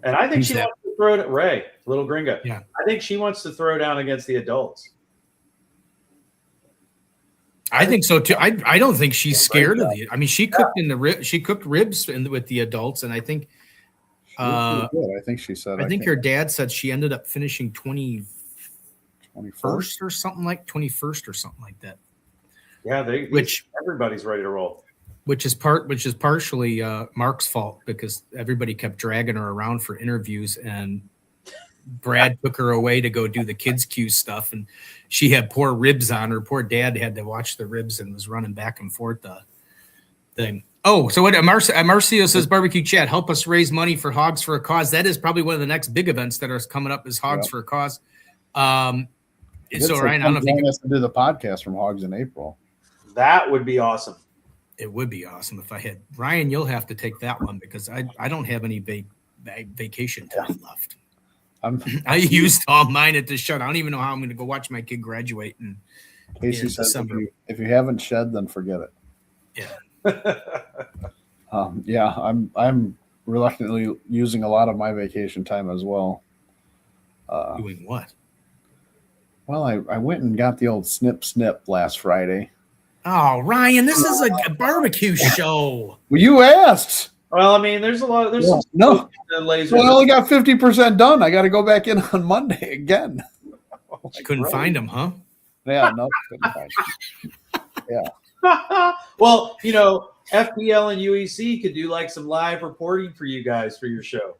and I think she wants to throw it. Ray, little gringo. Yeah, I think she wants to throw down against the adults. I think so too. I don't think she's scared of it. I mean, she cooked she cooked ribs with the adults, and I think I think she said. I think her dad said she ended up finishing 21st or something like that. Yeah, everybody's ready to roll. Which is partially Mark's fault, because everybody kept dragging her around for interviews, and Brad took her away to go do the kids' Q stuff, and she had poor ribs on her. Poor dad had to watch the ribs and was running back and forth the thing. Oh, so what Marcio says, barbecue chat, help us raise money for Hogs for a Cause. That is probably one of the next big events that are coming up, is Hogs for a Cause. So Ryan, I don't know if you can do the podcast from Hogs in April. That would be awesome. It would be awesome if I had Ryan. You'll have to take that one, because I don't have any vacation time left. I used all mine at the Shed. I don't even know how I'm going to go watch my kid graduate in December. If you haven't Shed, then forget it. Yeah. I'm reluctantly using a lot of my vacation time as well. Doing what? Well, I went and got the old snip last Friday. Oh, Ryan, this is a barbecue show. Well, you asked. Well, I mean, there's a lot. There's no. So I only got 50% done. I got to go back in on Monday again. Couldn't find them, huh? Yeah, no, couldn't find them. Well, FPL and UEC could do like some live reporting for you guys for your show.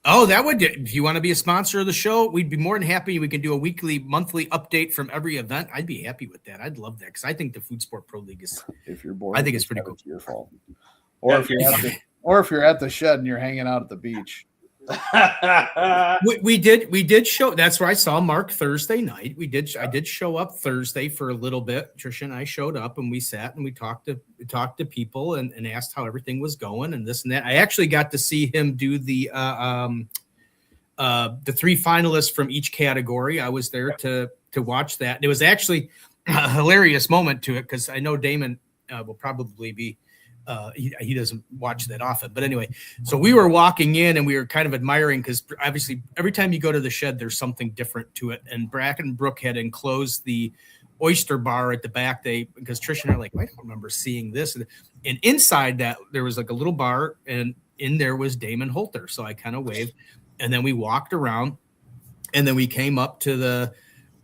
Oh, that would. If you want to be a sponsor of the show, we'd be more than happy. We can do a weekly, monthly update from every event. I'd be happy with that. I'd love that because I think the Food Sport Pro League is. If you're bored, I think it's pretty cool. It's your fault. Or if you're at the shed and you're hanging out at the beach. we did show. That's where I saw Mark Thursday night. I did show up Thursday for a little bit. Trisha and I showed up and we sat and we talked to people and asked how everything was going and this and that. I actually got to see him do the 3 finalists from each category. I was there to watch that. And it was actually a hilarious moment to it because I know Damon will probably be. He doesn't watch that often, but anyway, so we were walking in and we were kind of admiring because obviously every time you go to the shed, there's something different to it. And Brackenbrook had enclosed the oyster bar at the back. Because Trish and I are like, I don't remember seeing this. And inside that there was like a little bar and in there was Damon Holter. So I kind of waved and then we walked around and then we came up to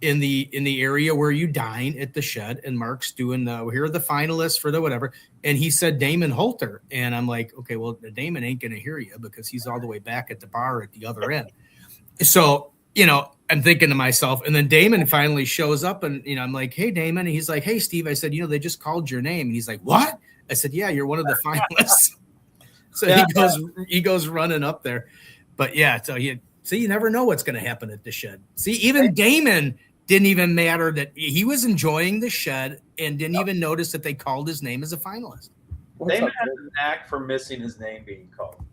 in the area where you dine at the shed and Mark's doing here are the finalists for the whatever. And he said Damon Holter. And I'm like, okay, well, Damon ain't going to hear you because he's all the way back at the bar at the other end. So, I'm thinking to myself, and then Damon finally shows up and, I'm like, hey, Damon. And he's like, hey, Steve. I said, they just called your name. And he's like, what? I said, yeah, you're one of the finalists. So he goes running up there. But yeah, so you never know what's going to happen at the shed. See, even Damon didn't even matter that he was enjoying the shed and didn't even notice that they called his name as a finalist. Damon has a knack for missing his name being called.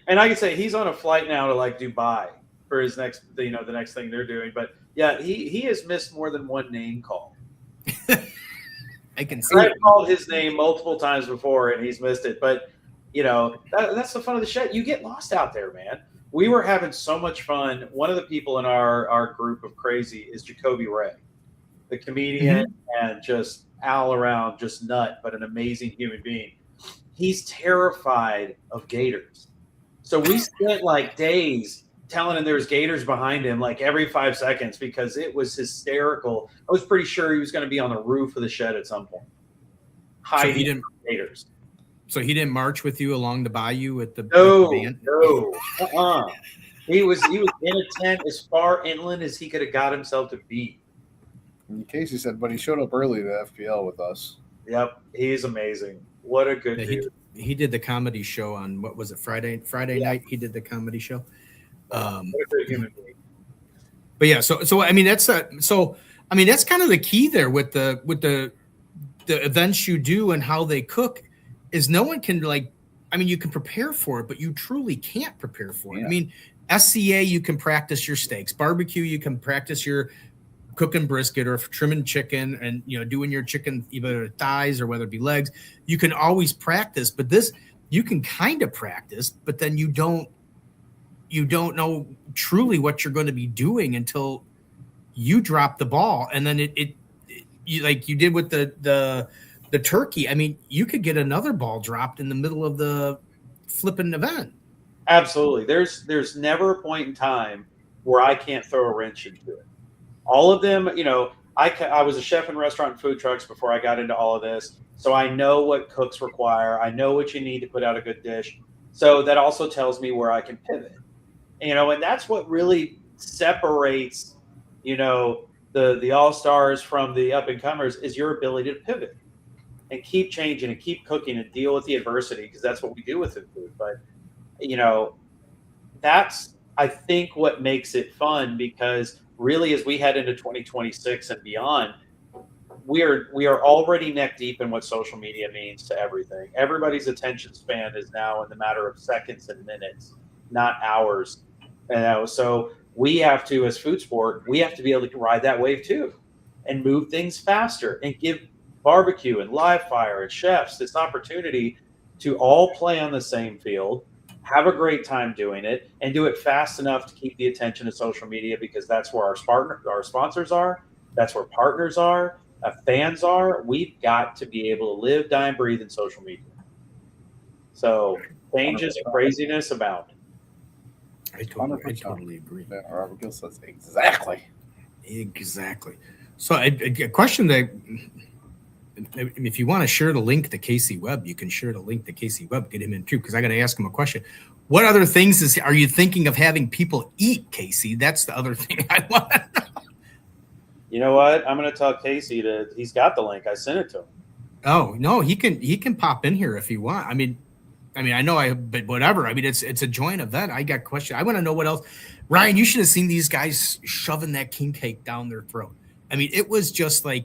And I can say he's on a flight now to like Dubai for his next, the next thing they're doing. But yeah, he has missed more than one name call. I can see. I've called his name multiple times before and he's missed it. But that's the fun of the shed. You get lost out there, man. We were having so much fun. One of the people in our group of crazy is Jacoby Ray, the comedian and just all around just nut, but an amazing human being. He's terrified of gators. So we spent like days telling him there's gators behind him like every 5 seconds because it was hysterical. I was pretty sure he was going to be on the roof of the shed at some point. Hiding from gators. So he didn't march with you along the bayou at the band? No. He was in a tent as far inland as he could have got himself to be. Casey said, but he showed up early to FPL with us. Yep, he's amazing. What a good dude. He did the comedy show on what was it Friday night? He did the comedy show. What a good human being. But yeah, so I mean that's kind of the key there with the events you do and how they cook. Is no one can you can prepare for it, but you truly can't prepare for it. Yeah. I mean, SCA, you can practice your steaks. Barbecue, you can practice your cooking brisket or trimming chicken and, doing your chicken, either thighs or whether it be legs. You can always practice, but this, you can kind of practice, but then you don't know truly what you're going to be doing until you drop the ball. And then you like you did with the turkey. I mean, you could get another ball dropped in the middle of the flipping event. Absolutely. There's never a point in time where I can't throw a wrench into it. All of them, I was a chef in restaurant and food trucks before I got into all of this. So I know what cooks require. I know what you need to put out a good dish. So that also tells me where I can pivot. And that's what really separates, the all-stars from the up-and-comers is your ability to pivot and keep changing and keep cooking and deal with the adversity, because that's what we do with food. But, that's, I think, what makes it fun, because really as we head into 2026 and beyond, we are already neck deep in what social media means to everything. Everybody's attention span is now in the matter of seconds and minutes, not hours. So we have to, as food sport, we have to be able to ride that wave too and move things faster and give barbecue and live fire and chefs this opportunity to all play on the same field, have a great time doing it, and do it fast enough to keep the attention of social media, because that's where our sponsors are, that's where partners are, fans are. We've got to be able to live, die, and breathe in social media. So changes and craziness abound. I totally agree. Yeah, Robert Gill says exactly. So a question that if you want to share the link to Casey Webb, you can share the link to Casey Webb, get him in too, because I got to ask him a question. What other things are you thinking of having people eat, Casey? That's the other thing I want to know. You know what? I'm going to tell Casey he's got the link. I sent it to him. Oh, no, he can pop in here if he want. I mean, I know but whatever. I mean, it's a joint event. I got questions. I want to know what else. Ryan, you should have seen these guys shoving that king cake down their throat. I mean, it was just like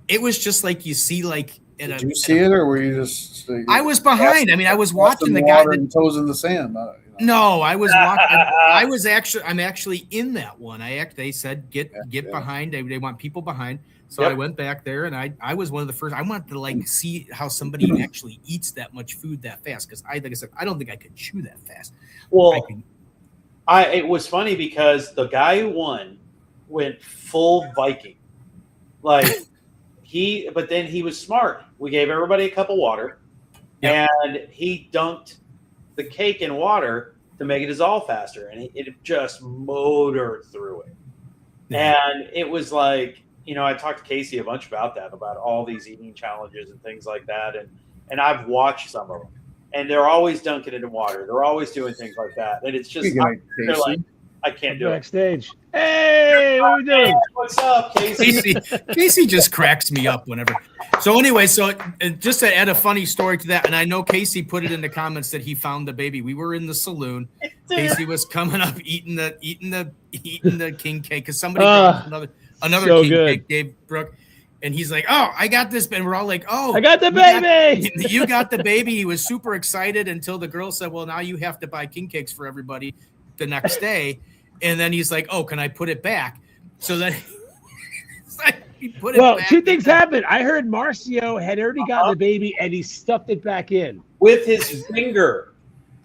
you see like. Did you see it, or were you just? I was behind. I mean, I was watching the guy. And toes in the sand. No, I was watching. I'm actually in that one. They said get behind. They want people behind. So I went back there, and I was one of the first. I wanted to see how somebody actually eats that much food that fast, because like I said, I don't think I could chew that fast. Well, it was funny because the guy who won went full Viking, but then he was smart. We gave everybody a cup of water, and he dunked the cake in water to make it dissolve faster, and it just motored through it. And it was like, I talked to Casey a bunch about all these eating challenges and things like that, and I've watched some of them, and they're always dunking it in water. They're always doing things like that, and it's just they're like, I can't do it. Backstage. Hey, what are we doing? What's up, Casey? Casey just cracks me up whenever. So anyway, just to add a funny story to that, and I know Casey put it in the comments that he found the baby. We were in the saloon. Casey was coming up eating the king cake, because somebody got another so king good. cake, Dave Brooke, and he's like, "Oh, I got this," and we're all like, "Oh, I got the baby." You got the baby. He was super excited until the girl said, "Well, now you have to buy king cakes for everybody the next day." And then he's like, "Oh, can I put it back?" So then he put it back. Well, two things happened. I heard Marcio had already gotten the baby, and he stuffed it back in with his finger.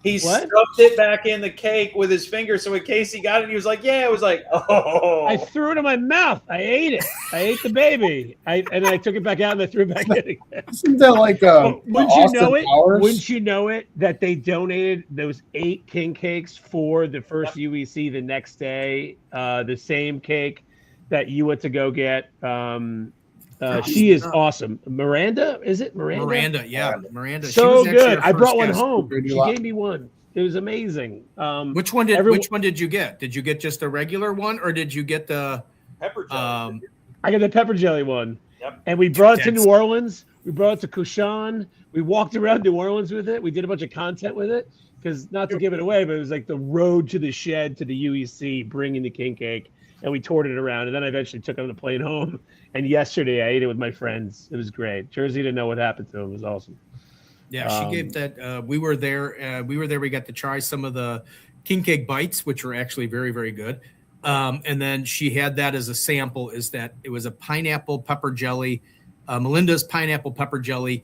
He stuffed it back in the cake with his finger. So when Casey got it, he was like, "Yeah." It was like, "Oh!" I threw it in my mouth. I ate it. I ate the baby. And then I took it back out and I threw it back in again. Isn't that like wouldn't you know it? Wouldn't you know it that they donated those 8 king cakes for the first UEC the next day? The same cake that you went to go get. She is awesome. Miranda, is it Miranda? Miranda, yeah, Miranda. So she was good. I brought one guest. home. She gave me one. It was amazing. Which one did you get? Did you get just a regular one, or did you get the pepper jelly? I got the pepper jelly one. Yep. And we brought it to New Orleans. We brought it to Kushan. We walked around New Orleans with it. We did a bunch of content with it, because not to give it away, but it was like the road to the shed to the UEC, bringing the king cake. And we toured it around, and then I eventually took it on the plane home. And yesterday I ate it with my friends. It was great. Jersey didn't know what happened to him. It was awesome. Yeah, she gave that. We were there. We got to try some of the king cake bites, which were actually very, very good. And then she had that as a sample. It was a pineapple pepper jelly, Melinda's pineapple pepper jelly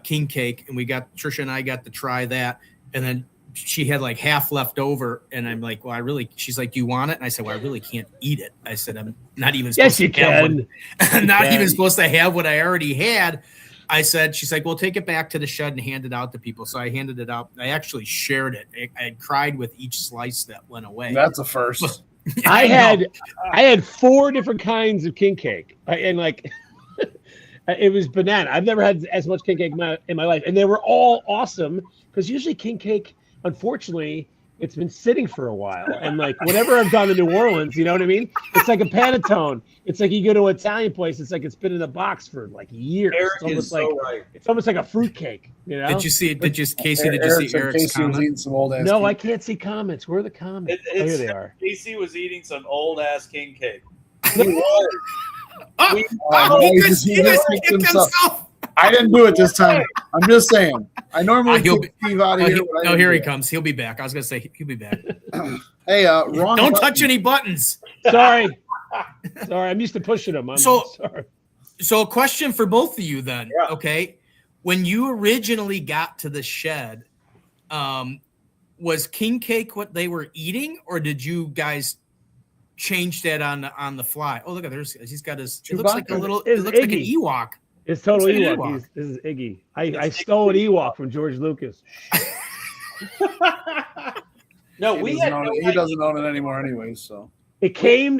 king cake, and Trisha and I got to try that. And then she had like half left over, and I'm like, "Well, she's like, "Do you want it?" And I said, "Well, I really can't eat it." I said, "I'm not even supposed to have one. Not even supposed to have what I already had." I said, she's like, "Well, take it back to the shed and hand it out to people." So I handed it out. I actually shared it. I cried with each slice that went away. That's a first. I had 4 different kinds of king cake, and it was banana. I've never had as much king cake in my life, and they were all awesome, because usually king cake, unfortunately, it's been sitting for a while. And whenever I've gone to New Orleans, you know what I mean? It's like a panettone. It's like you go to an Italian place, it's like it's been in a box for years. It's almost like a fruit cake. You know? Did you see Eric's comment? No, I can't see comments. Where are the comments? Here they are. Casey was eating some old ass king cake. He just kicked himself. I didn't do it this time. I'm just saying. I normally kick Steve out of here. No, here he comes. He'll be back. I was going to say he'll be back. Hey, wrong. Don't touch any buttons. Sorry. I'm used to pushing them. Sorry. So a question for both of you then. Yeah. Okay. When you originally got to the shed, was king cake what they were eating, or did you guys change that on the fly? Oh, look at he's got his. It looks like an Ewok. It's totally Ewok. This is Iggy. I stole an Ewok from George Lucas. No, he doesn't own it anymore anyway. So It came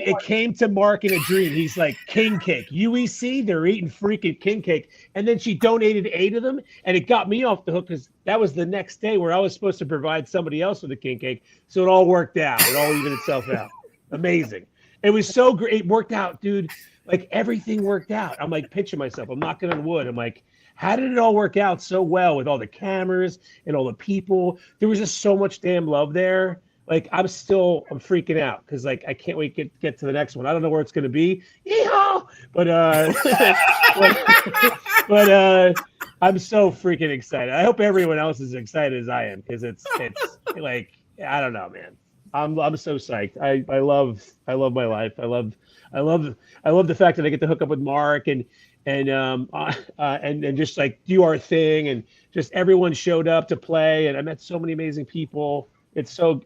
to Mark in a dream. He's like, king cake. UEC, they're eating freaking king cake. And then she donated 8 of them, and it got me off the hook because that was the next day where I was supposed to provide somebody else with a king cake. So it all worked out. It all evened itself out. Amazing. It was so great. It worked out, dude. Like everything worked out. I'm like pinching myself. I'm knocking on wood. I'm like, how did it all work out so well with all the cameras and all the people? There was just so much damn love there. Like I'm freaking out because like I can't wait to get to the next one. I don't know where it's gonna be. Yeehaw! But I'm so freaking excited. I hope everyone else is excited as I am because it's like I don't know, man. I'm so psyched. I love my life. I love the fact that I get to hook up with Mark and just like do our thing and just everyone showed up to play and I met so many amazing people. It's so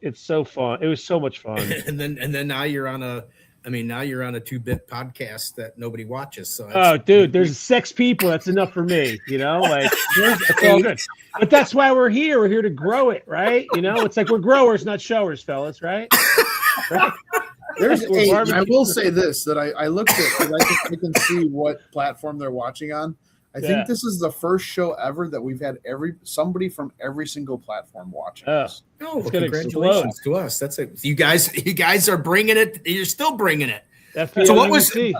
fun. It was so much fun. and then now you're on a 2-bit podcast that nobody watches. So dude, there's 6 people. That's enough for me. You know, like it's all good. But that's why we're here. We're here to grow it, right? You know, it's like we're growers, not showers, fellas, right? Right? There's 8. I will say this that I looked at because I can see what platform they're watching on. I think this is the first show ever that we've had somebody from every single platform watching us. Oh, well, congratulations to us. That's it. You guys are bringing it. You're still bringing it. So what was the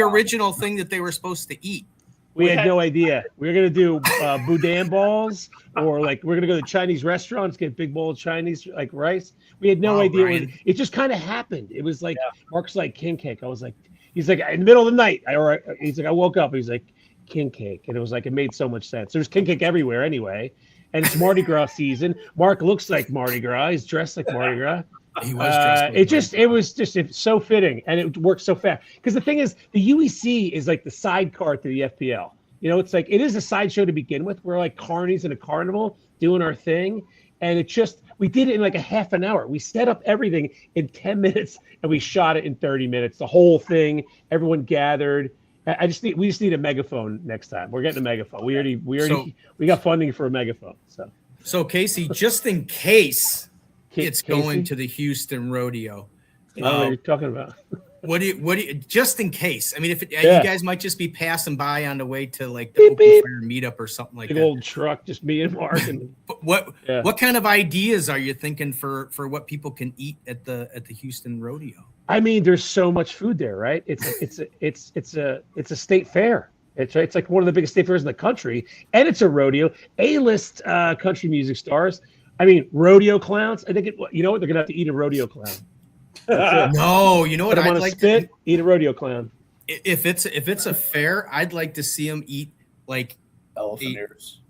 original thing that they were supposed to eat? We had no idea. We were gonna do boudin balls, or like we're gonna go to Chinese restaurants, get a big bowl of Chinese like rice. We had no idea. It just kind of happened. It was like Mark's like king cake. I was like. He's like, in the middle of the night, he's like, I woke up. He's like, king cake. And it was like, it made so much sense. There's king cake everywhere anyway. And it's Mardi Gras season. Mark looks like Mardi Gras. He's dressed like Mardi Gras. He was dressed it's so fitting. And it works so fast. Because the thing is, the UEC is like the sidecar to the FPL. You know, it's like, it is a sideshow to begin with. We're like carnies in a carnival doing our thing. And we did it in like a half an hour. We set up everything in 10 minutes and we shot it in 30 minutes. The whole thing, everyone gathered. We just need a megaphone next time. We're getting a megaphone. We got funding for a megaphone. So Casey, just in case it's going to the Houston rodeo. What are you talking about? What do you just in case? I mean, you guys might just be passing by on the way to like the open fire meetup or something like that. Big old truck, just me and Mark. And what kind of ideas are you thinking for what people can eat at the Houston rodeo? I mean, there's so much food there, right? It's a state fair. It's like one of the biggest state fairs in the country, and it's a rodeo. A-list country music stars. I mean, rodeo clowns. I think you know what? They're gonna have to eat a rodeo clown. No, you know what I'd like to eat a rodeo clown. If it's a fair, I'd like to see them eat like elephant ears.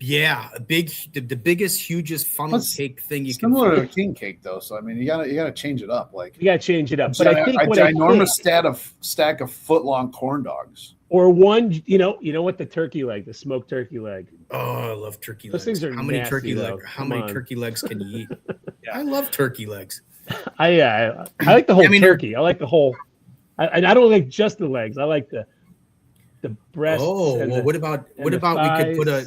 The biggest, hugest funnel cake thing you can. Similar to a king cake, though. So I mean, you gotta change it up. Like you gotta change it up. But I think a ginormous stack of foot-long corn dogs. Or one, you know what, the turkey leg, the smoked turkey leg. Oh, I love turkey legs. Those things are how many nasty, turkey though. legs? How many turkey legs can you eat? I love turkey legs. I like the whole turkey. I like the whole, and I don't like just the legs. I like the breasts. Oh, well, what about we thighs. could put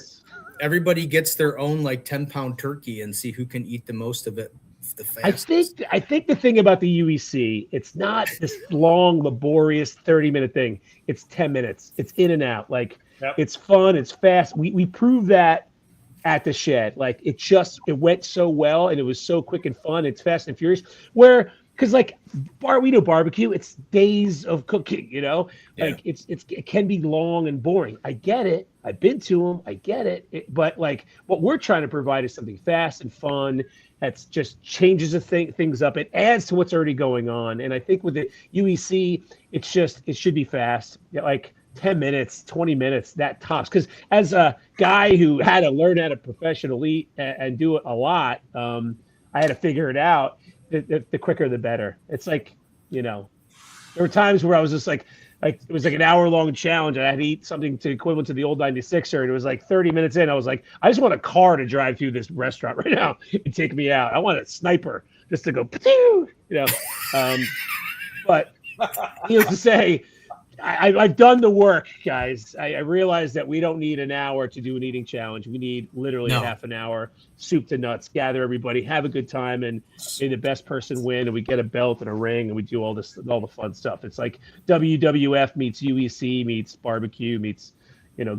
everybody gets their own like 10-pound turkey and see who can eat the most of it the fastest. I think the thing about the UEC, it's not this long, laborious 30-minute thing. It's 10 minutes. It's in and out. Like it's fun. It's fast. We proved that at the Shed. Like it went so well and it was so quick and fun. It's fast and furious. Because like we do barbecue, it's days of cooking, you know, like it can be long and boring. I get it. I've been to them. I get it. But like what we're trying to provide is something fast and fun. That's just changes things up. It adds to what's already going on. And I think with the UEC, it should be fast. Like 10 minutes, 20 minutes, that tops. Because as a guy who had to learn how to professional eat and do it a lot, I had to figure it out. The quicker, the better. It's like, you know, there were times where I was just like it was like an hour-long challenge. I had to eat something equivalent to the old 96er, and it was like 30 minutes in. I was like, I just want a car to drive through this restaurant right now and take me out. I want a sniper just to go, you know. But needless to say, I've done the work, guys. I realize that we don't need an hour to do an eating challenge. We need literally a half an hour, soup to nuts, gather everybody, have a good time, and may the best person win. And we get a belt and a ring, and we do all the fun stuff. It's like WWF meets UEC meets barbecue meets,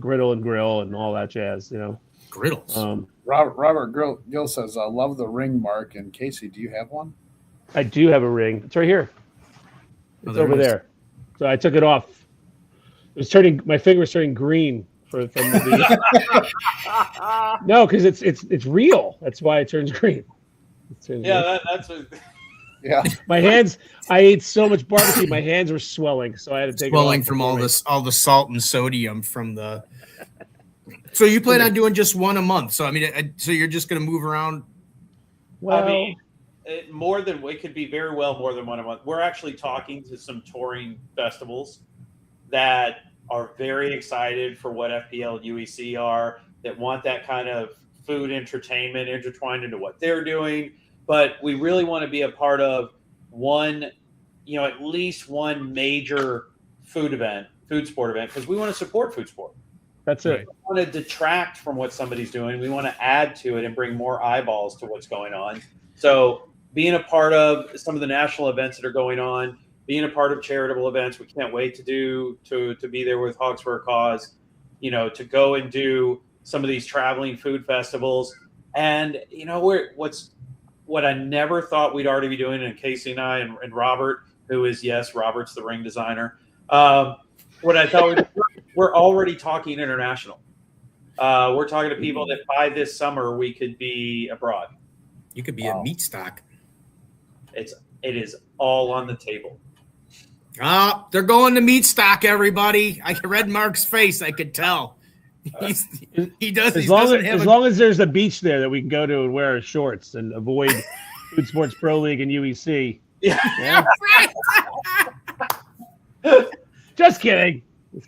griddle and grill and all that jazz. Griddles. Robert Gill says, "I love the ring, Mark." And Casey, do you have one? I do have a ring. It's right here. It's over there. So I took it off. My finger was turning green from the. No, because it's real. That's why it turns green. That's what. Yeah. My hands. I ate so much barbecue. My hands were swelling, so I had to take swelling it off from all the salt and sodium from the. So you plan on doing just one a month? So so you're just going to move around? Well, it could be very well more than one a month. We're actually talking to some touring festivals that are very excited for what FPL and UEC are, that want that kind of food entertainment intertwined into what they're doing. But we really want to be a part of one, at least one major food sport event, because we want to support food sport. That's it. We don't want to detract from what somebody's doing. We want to add to it and bring more eyeballs to what's going on. So being a part of some of the national events that are going on, being a part of charitable events, we can't wait to be there with Hogs for a Cause, to go and do some of these traveling food festivals. And what I never thought we'd already be doing, and Casey and I and Robert, who is, yes, Robert's the ring designer. What I thought we're already talking international. We're talking to people that by this summer we could be abroad. You could be a meat stock. It is all on the table. They're going to meat stock, everybody. I read Mark's face. I could tell. He does. As long as there's a beach there that we can go to and wear our shorts and avoid Food Sports Pro League and UEC. Yeah. Just kidding.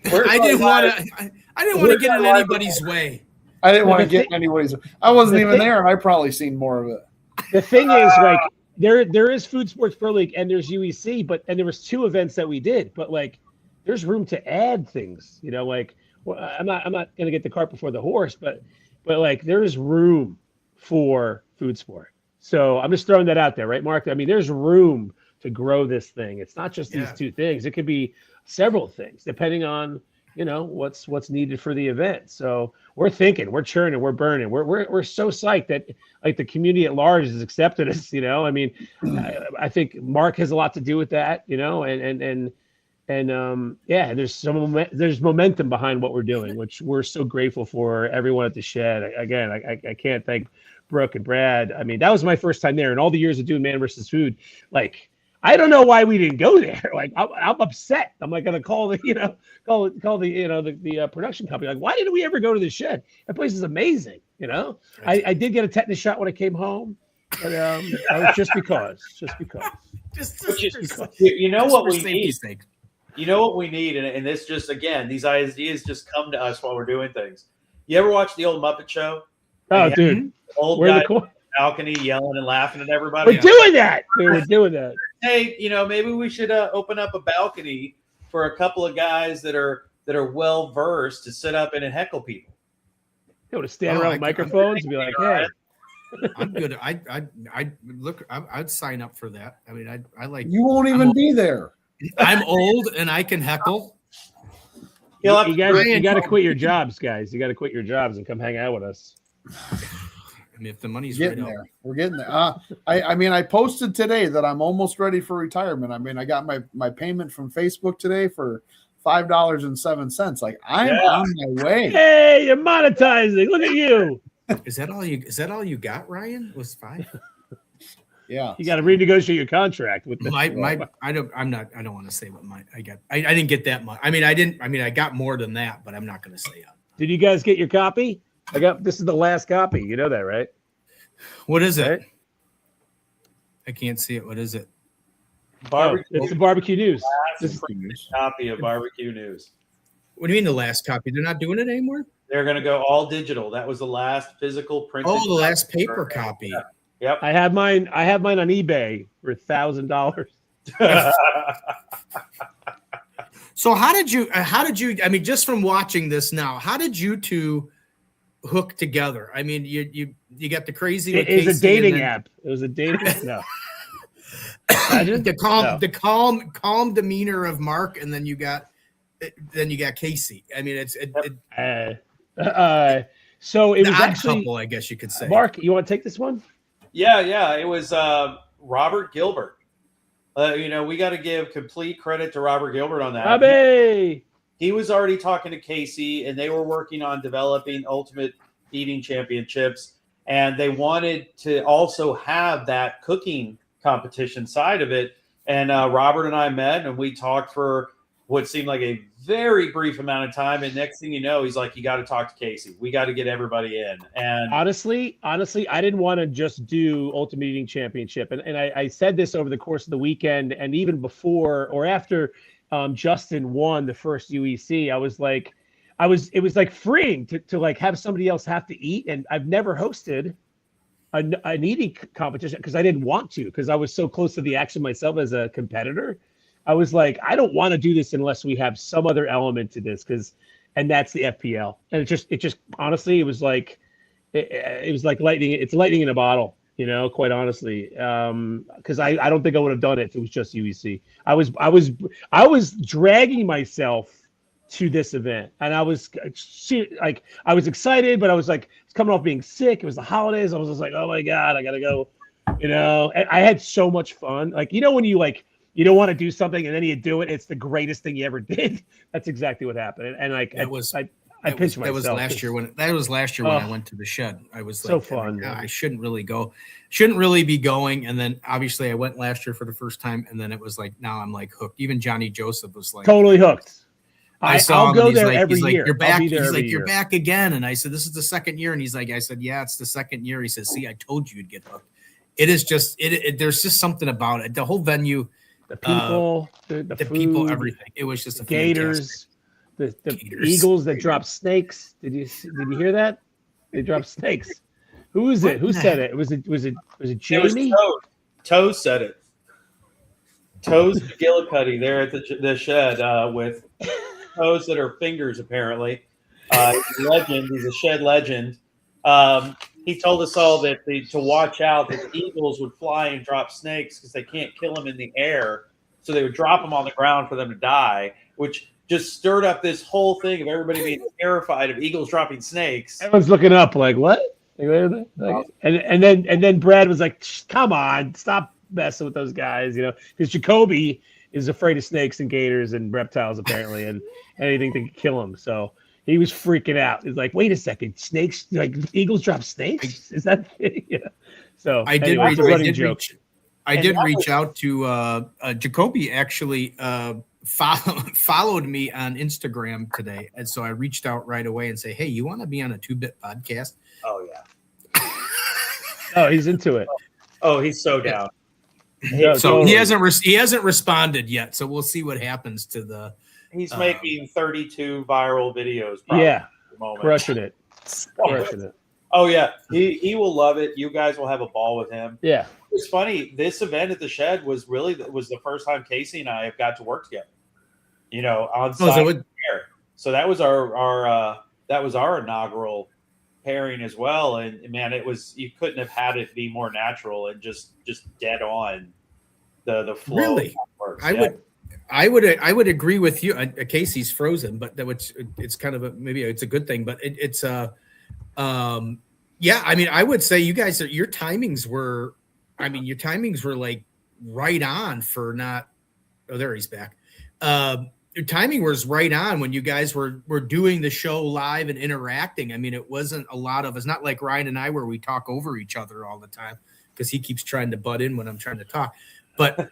I didn't want to get in anybody's way. I didn't want to get in anybody's. I wasn't even there, and I probably seen more of it. The thing is, like, there is Food Sports Pro League and there's UEC, and there was 2 events that we did, but like, there's room to add things. I'm not going to get the cart before the horse, but like, there is room for food sport. So I'm just throwing that out there, right, Mark? I mean, there's room to grow this thing. It's not just these 2 things. It could be several things, depending on what's needed for the event. So we're thinking, we're churning, we're burning. We're so psyched that like the community at large has accepted us. I mean, I think Mark has a lot to do with that. There's momentum behind what we're doing, which we're so grateful for. Everyone at the Shed. Again, I can't thank Brooke and Brad. I mean, that was my first time there, and all the years of doing Man versus Food, like, I don't know why we didn't go there. Like, I'm upset. I'm like gonna call the production company. Like, why didn't we ever go to the Shed? That place is amazing. I did get a tetanus shot when I came home, but just because. You know what we need. You know what we need, and this just, again, these ideas just come to us while we're doing things. You ever watch the old Muppet Show? Oh, dude, old guy on the balcony yelling and laughing at everybody. We're doing that. We're doing that. Hey, maybe we should open up a balcony for a couple of guys that are well versed to sit up and heckle people. To stand around with microphones and be like, "Hey, I'm good." I'd sign up for that. I mean, I like. You won't even be there. I'm old and I can heckle. You got to quit your jobs, guys. You got to quit your jobs and come hang out with us. I mean, if the money's getting there, we're getting there. I posted today that I'm almost ready for retirement. I mean, I got my payment from Facebook today for $5.07. Like, I'm on my way. Hey, you're monetizing. Look at you. Is that all you got, Ryan? Was 5? Yeah. You got to renegotiate your contract with the I don't want to say what I got. I didn't get that much. I got more than that, but I'm not going to say it. Did you guys get your copy? This is the last copy. You know that, right? What is it? Right? I can't see it. What is it? It's the barbecue news. This is a copy of barbecue news. What do you mean the last copy? They're not doing it anymore? They're going to go all digital. That was the last physical print. Oh, the last paper copy. Yep. I have mine on eBay for $1,000. So how did you, I mean, just from watching this now, how did you two hook together? I mean, you got the crazy. It was a dating app. It was a dating app. No. the calm demeanor of Mark, and then you got Casey. I mean, so it was actually couple, I guess you could say. Mark, you want to take this one? Yeah. It was Robert Gilbert. We got to give complete credit to Robert Gilbert on that. Bobby! He was already talking to Casey, and they were working on developing Ultimate Eating Championships, and they wanted to also have that cooking competition side of it. And Robert and I met, and we talked for what seemed like a very brief amount of time. And next thing you know, he's like, "You got to talk to Casey. We got to get everybody in." And honestly, I didn't want to just do Ultimate Eating Championship, and I said this over the course of the weekend, and even before or after Justin won the first UEC, I was like, it was like freeing to like have somebody else have to eat, and I've never hosted an eating competition because I didn't want to, because I was so close to the action myself as a competitor. I was like, I don't want to do this unless we have some other element to this, and that's the FPL. And it just honestly, it was like lightning. It's lightning in a bottle, quite honestly. Because I don't think I would have done it if it was just UEC. I was dragging myself to this event, and I was excited, but I was like, it's coming off being sick. It was the holidays. I was just like, oh my God, I gotta go. And I had so much fun. Like, when you like, you don't want to do something and then you do it, it's the greatest thing you ever did. That's exactly what happened. And like, I pinched myself. That was last year when I went to the Shed. I was like, so fun. I shouldn't really be going. And then obviously I went last year for the first time. And then it was like, now I'm like hooked. Even Johnny Joseph was like totally hooked. I'll go there every year. You're back. He's like, you're back again. And I said, this is the second year. And he's like, I said, yeah, it's the second year. He says, see, I told you you'd get hooked. It is just, there's just something about it. The whole venue, the people, the food, people, everything. It was just a Gators, the Gators. Eagles that drop snakes. Did you hear that? They dropped snakes. Who was it? Who said it? Was it Jamie? It was Toe said it. Toes McGillicuddy there at the Shed with toes that are fingers, apparently. Legend. He's a Shed legend. He told us all that to watch out that the eagles would fly and drop snakes because they can't kill them in the air. So they would drop them on the ground for them to die, which just stirred up this whole thing of everybody being terrified of eagles dropping snakes. Everyone's looking up like, what? And then Brad was like, come on, stop messing with those guys, because Jacoby is afraid of snakes and gators and reptiles apparently, and anything that can kill him. So he was freaking out. He's like, wait a second, snakes, like eagles drop snakes? Is that yeah? So I did reach out to Jacoby actually followed me on Instagram today, and so I reached out right away and say, hey, you want to be on a 2-Bit podcast? Oh yeah. Oh, he's into it. Oh, he's so down. Yeah, so totally. He hasn't responded yet, so we'll see what happens to the. He's making 32 viral videos. Yeah, crushing it. Oh yeah, he will love it. You guys will have a ball with him. Yeah, it's funny. This event at the Shed was the first time Casey and I have got to work together. On site. So that was our inaugural pairing as well, and man, you couldn't have had it be more natural and just dead on the flow. Really, I would agree with you. Casey's frozen, but it's kind of maybe it's a good thing, but it's yeah. I mean, I would say you guys your timings were like right on for not. Oh, there he's back. Your timing was right on when you guys were doing the show live and interacting. I mean, it wasn't a lot of, it's not like Ryan and I where we talk over each other all the time because he keeps trying to butt in when I'm trying to talk. But,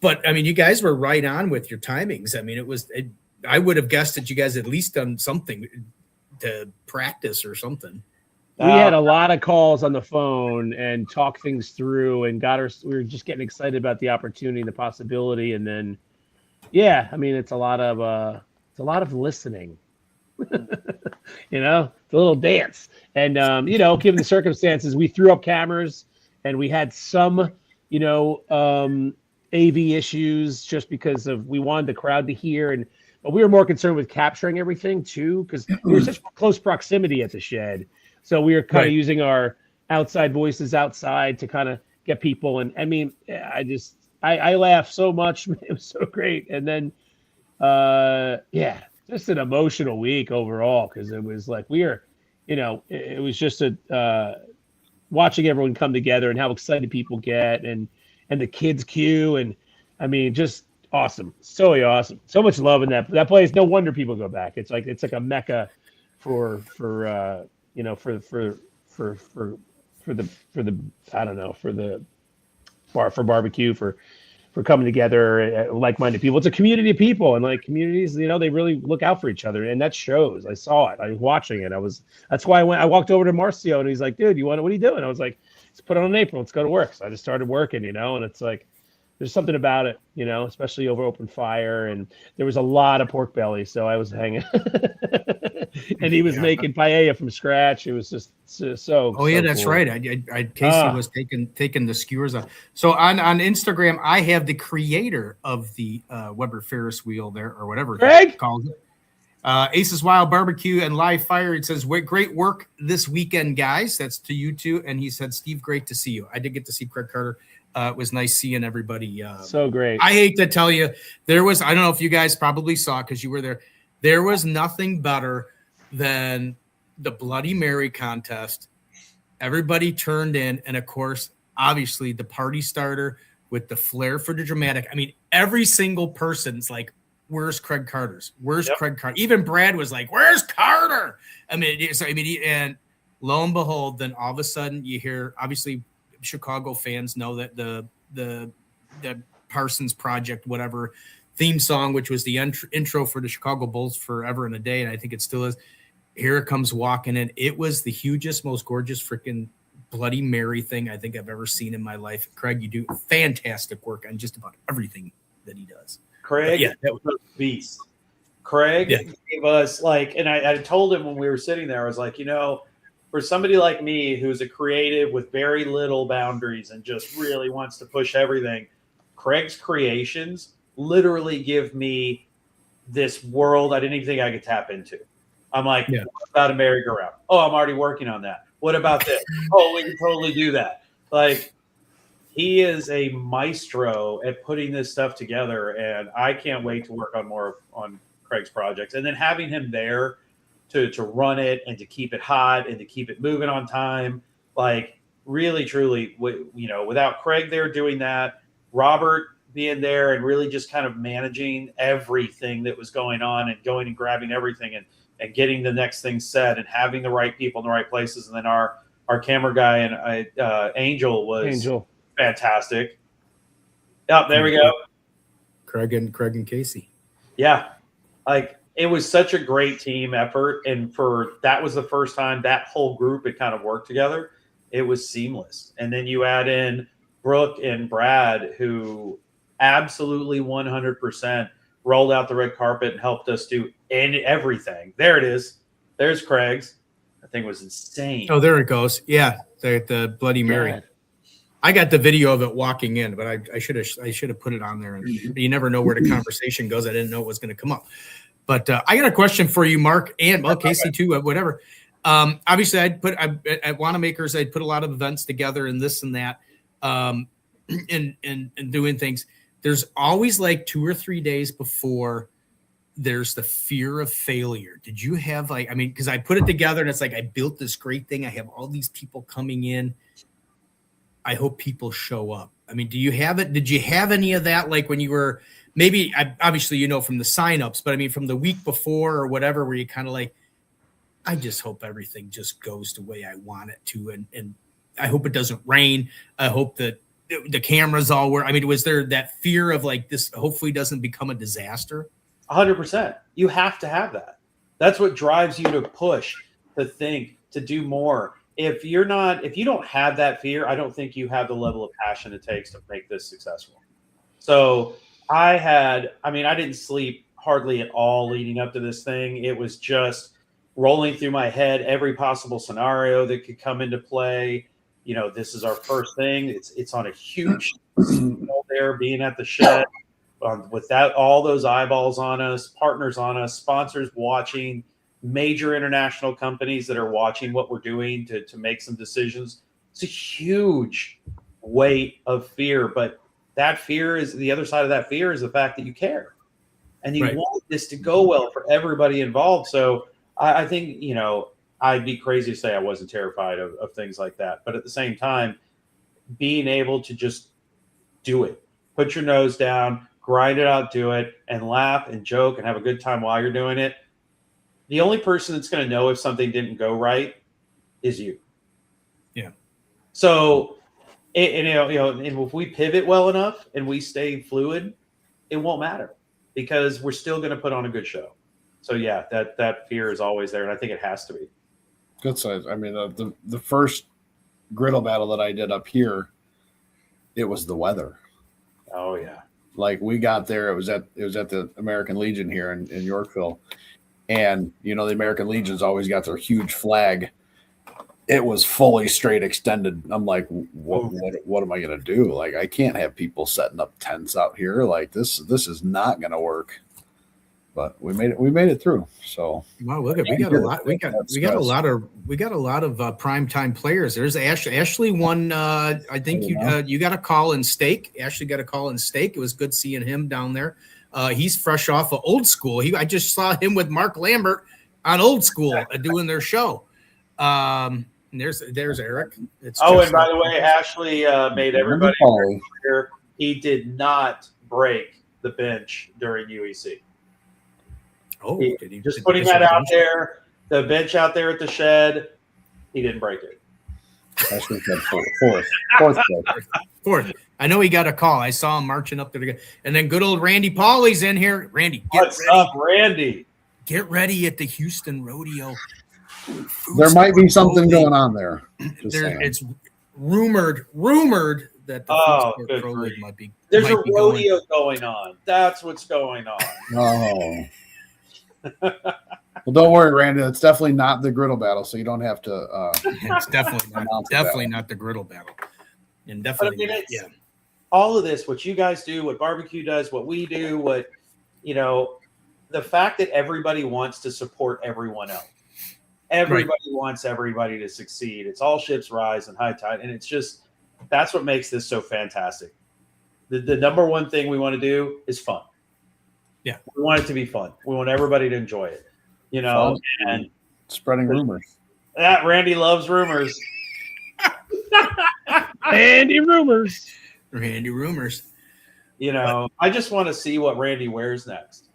but I mean, you guys were right on with your timings. I mean, I would have guessed that you guys at least done something to practice or something. We had a lot of calls on the phone and talked things through and we were just getting excited about the opportunity, the possibility. And then, yeah, I mean, it's a lot of listening, it's a little dance. And, given the circumstances, we threw up cameras and we had some, AV issues just because of we wanted the crowd to hear, but we were more concerned with capturing everything too because we were such close proximity at the Shed. So we were kind of using our outside voices outside to kind of get people. And I mean, I laughed so much. It was so great. And then, just an emotional week overall because it was like it was just watching everyone come together and how excited people get and the kids queue. And I mean, just awesome. So awesome. So much love in that place. No wonder people go back. It's like a mecca for the barbecue for coming together, like-minded people. It's a community of people, and like communities, they really look out for each other, and that shows. I saw it. I was watching it. That's why I walked over to Marcio, and he's like, "Dude, what are you doing?" I was like, "Let's put on an apron. Let's go to work." So I just started working, and it's like, there's something about it, especially over open fire. And there was a lot of pork belly, so I was hanging. And he was making paella from scratch. It was just so. Oh yeah, that's cool. Right. Casey was taking the skewers off. So on Instagram, I have the creator of the Weber Ferris wheel there, or whatever he calls it. Ace's Wild Barbecue and Live Fire. It says, "Great work this weekend, guys." That's to you two. And he said, "Steve, great to see you." I did get to see Craig Carter. It was nice seeing everybody. So great. I hate to tell you, I don't know if you guys probably saw because you were there. There was nothing better than the Bloody Mary contest. Everybody turned in. And of course, obviously the party starter with the flair for the dramatic. I mean, every single person's like, "Where's Craig Carter's? Where's Craig Carter?" Even Brad was like, "Where's Carter?" And lo and behold, then all of a sudden you hear, obviously, Chicago fans know that the Parsons Project, whatever theme song, which was the intro for the Chicago Bulls forever and a day, and I think it still is. Here it comes walking in. It was the hugest, most gorgeous freaking Bloody Mary thing I think I've ever seen in my life. Craig, you do fantastic work on just about everything that he does. Craig, that was a beast. Craig gave us and I told him when we were sitting there, I was like, for somebody like me who's a creative with very little boundaries and just really wants to push everything, Craig's creations literally give me this world I didn't even think I could tap into. I'm like, what about a merry-go-round? Oh, I'm already working on that. What about this? Oh, we can totally do that. Like, he is a maestro at putting this stuff together, and I can't wait to work on more on Craig's projects. And then having him there to run it and to keep it hot and to keep it moving on time, like really, truly, without Craig there doing that, Robert being there and really just kind of managing everything that was going on and going and grabbing everything and getting the next thing set and having the right people in the right places. And then our camera guy and Angel was fantastic. Oh, there we go. Craig and Casey. Yeah. Like, it was such a great team effort. And that was the first time that whole group had kind of worked together. It was seamless. And then you add in Brooke and Brad, who absolutely 100% rolled out the red carpet and helped us do everything. There it is. There's Craig's. That thing was insane. Oh, there it goes. Yeah. The Bloody Mary. Yeah. I got the video of it walking in, but I should have put it on there. And you never know where the conversation goes. I didn't know it was going to come up. But I got a question for you, Mark, and Casey too, whatever. Obviously, at Wanamaker's, I'd put a lot of events together and this and that, and doing things. There's always like 2 or 3 days before there's the fear of failure. Did you have because I put it together and it's like I built this great thing. I have all these people coming in. I hope people show up. I mean, do you have it? Did you have any of that? Like when you were obviously, from the signups, but I mean, from the week before or whatever, where you kind of like, I just hope everything just goes the way I want it to. And I hope it doesn't rain. I hope that the cameras all work. I mean, was there that fear of like this hopefully doesn't become a disaster? 100%. You have to have that. That's what drives you to push, to think, to do more. If you don't have that fear, I don't think you have the level of passion it takes to make this successful. So I didn't sleep hardly at all leading up to this thing. It was just rolling through my head every possible scenario that could come into play. This is our first thing. It's on a huge there, being at the shed, without all those eyeballs on us, partners on us, sponsors watching, major international companies that are watching what we're doing to make some decisions. It's a huge weight of fear, but that fear is the other side of that fear is the fact that you care and you want this to go well for everybody involved. So I think, I'd be crazy to say I wasn't terrified of things like that. But at the same time, being able to just do it, put your nose down, grind it out, do it, and laugh and joke and have a good time while you're doing it. The only person that's going to know if something didn't go right is you. Yeah. So, and if we pivot well enough and we stay fluid, it won't matter because we're still going to put on a good show. So yeah, that fear is always there, and I think it has to be. Good size. I mean, the first griddle battle that I did up here, it was the weather. Oh yeah. Like we got there, it was at the American Legion here in Yorkville. And, the American Legion's always got their huge flag. It was fully straight extended. I'm like, what am I going to do? Like, I can't have people setting up tents out here. Like this is not going to work. But we made it through. So wow, look at we got a lot. We got a lot of primetime players. There's Ashley. Ashley won. I think you got a call in stake. Ashley got a call in stake. It was good seeing him down there. He's fresh off of Old School. I just saw him with Mark Lambert on Old School doing their show. And there's Eric. And by the way, Ashley made everybody clear he did not break the bench during UEC. Oh, just putting that out there. The bench out there at the shed, he didn't break it. Ashley said fourth. I know he got a call. I saw him marching up there. And then good old Randy Pauly's in here. Randy, what's up, Randy? Get ready at the Houston Rodeo. There might be something going on there. It's rumored that the Pro League might be. There's a rodeo going on. That's what's going on. Oh. Well, don't worry, Randy. It's definitely not the griddle battle, so you don't have to. It's definitely not the griddle battle, and definitely all of this. What you guys do, what barbecue does, what we do, the fact that everybody wants to support everyone else. Everybody wants everybody to succeed. It's all ships rise and high tide, and it's just that's what makes this so fantastic. The number one thing we want to do is fun. Yeah, we want it to be fun. We want everybody to enjoy it, fun. And spreading rumors. That Randy loves rumors. Randy rumors. I just want to see what Randy wears next.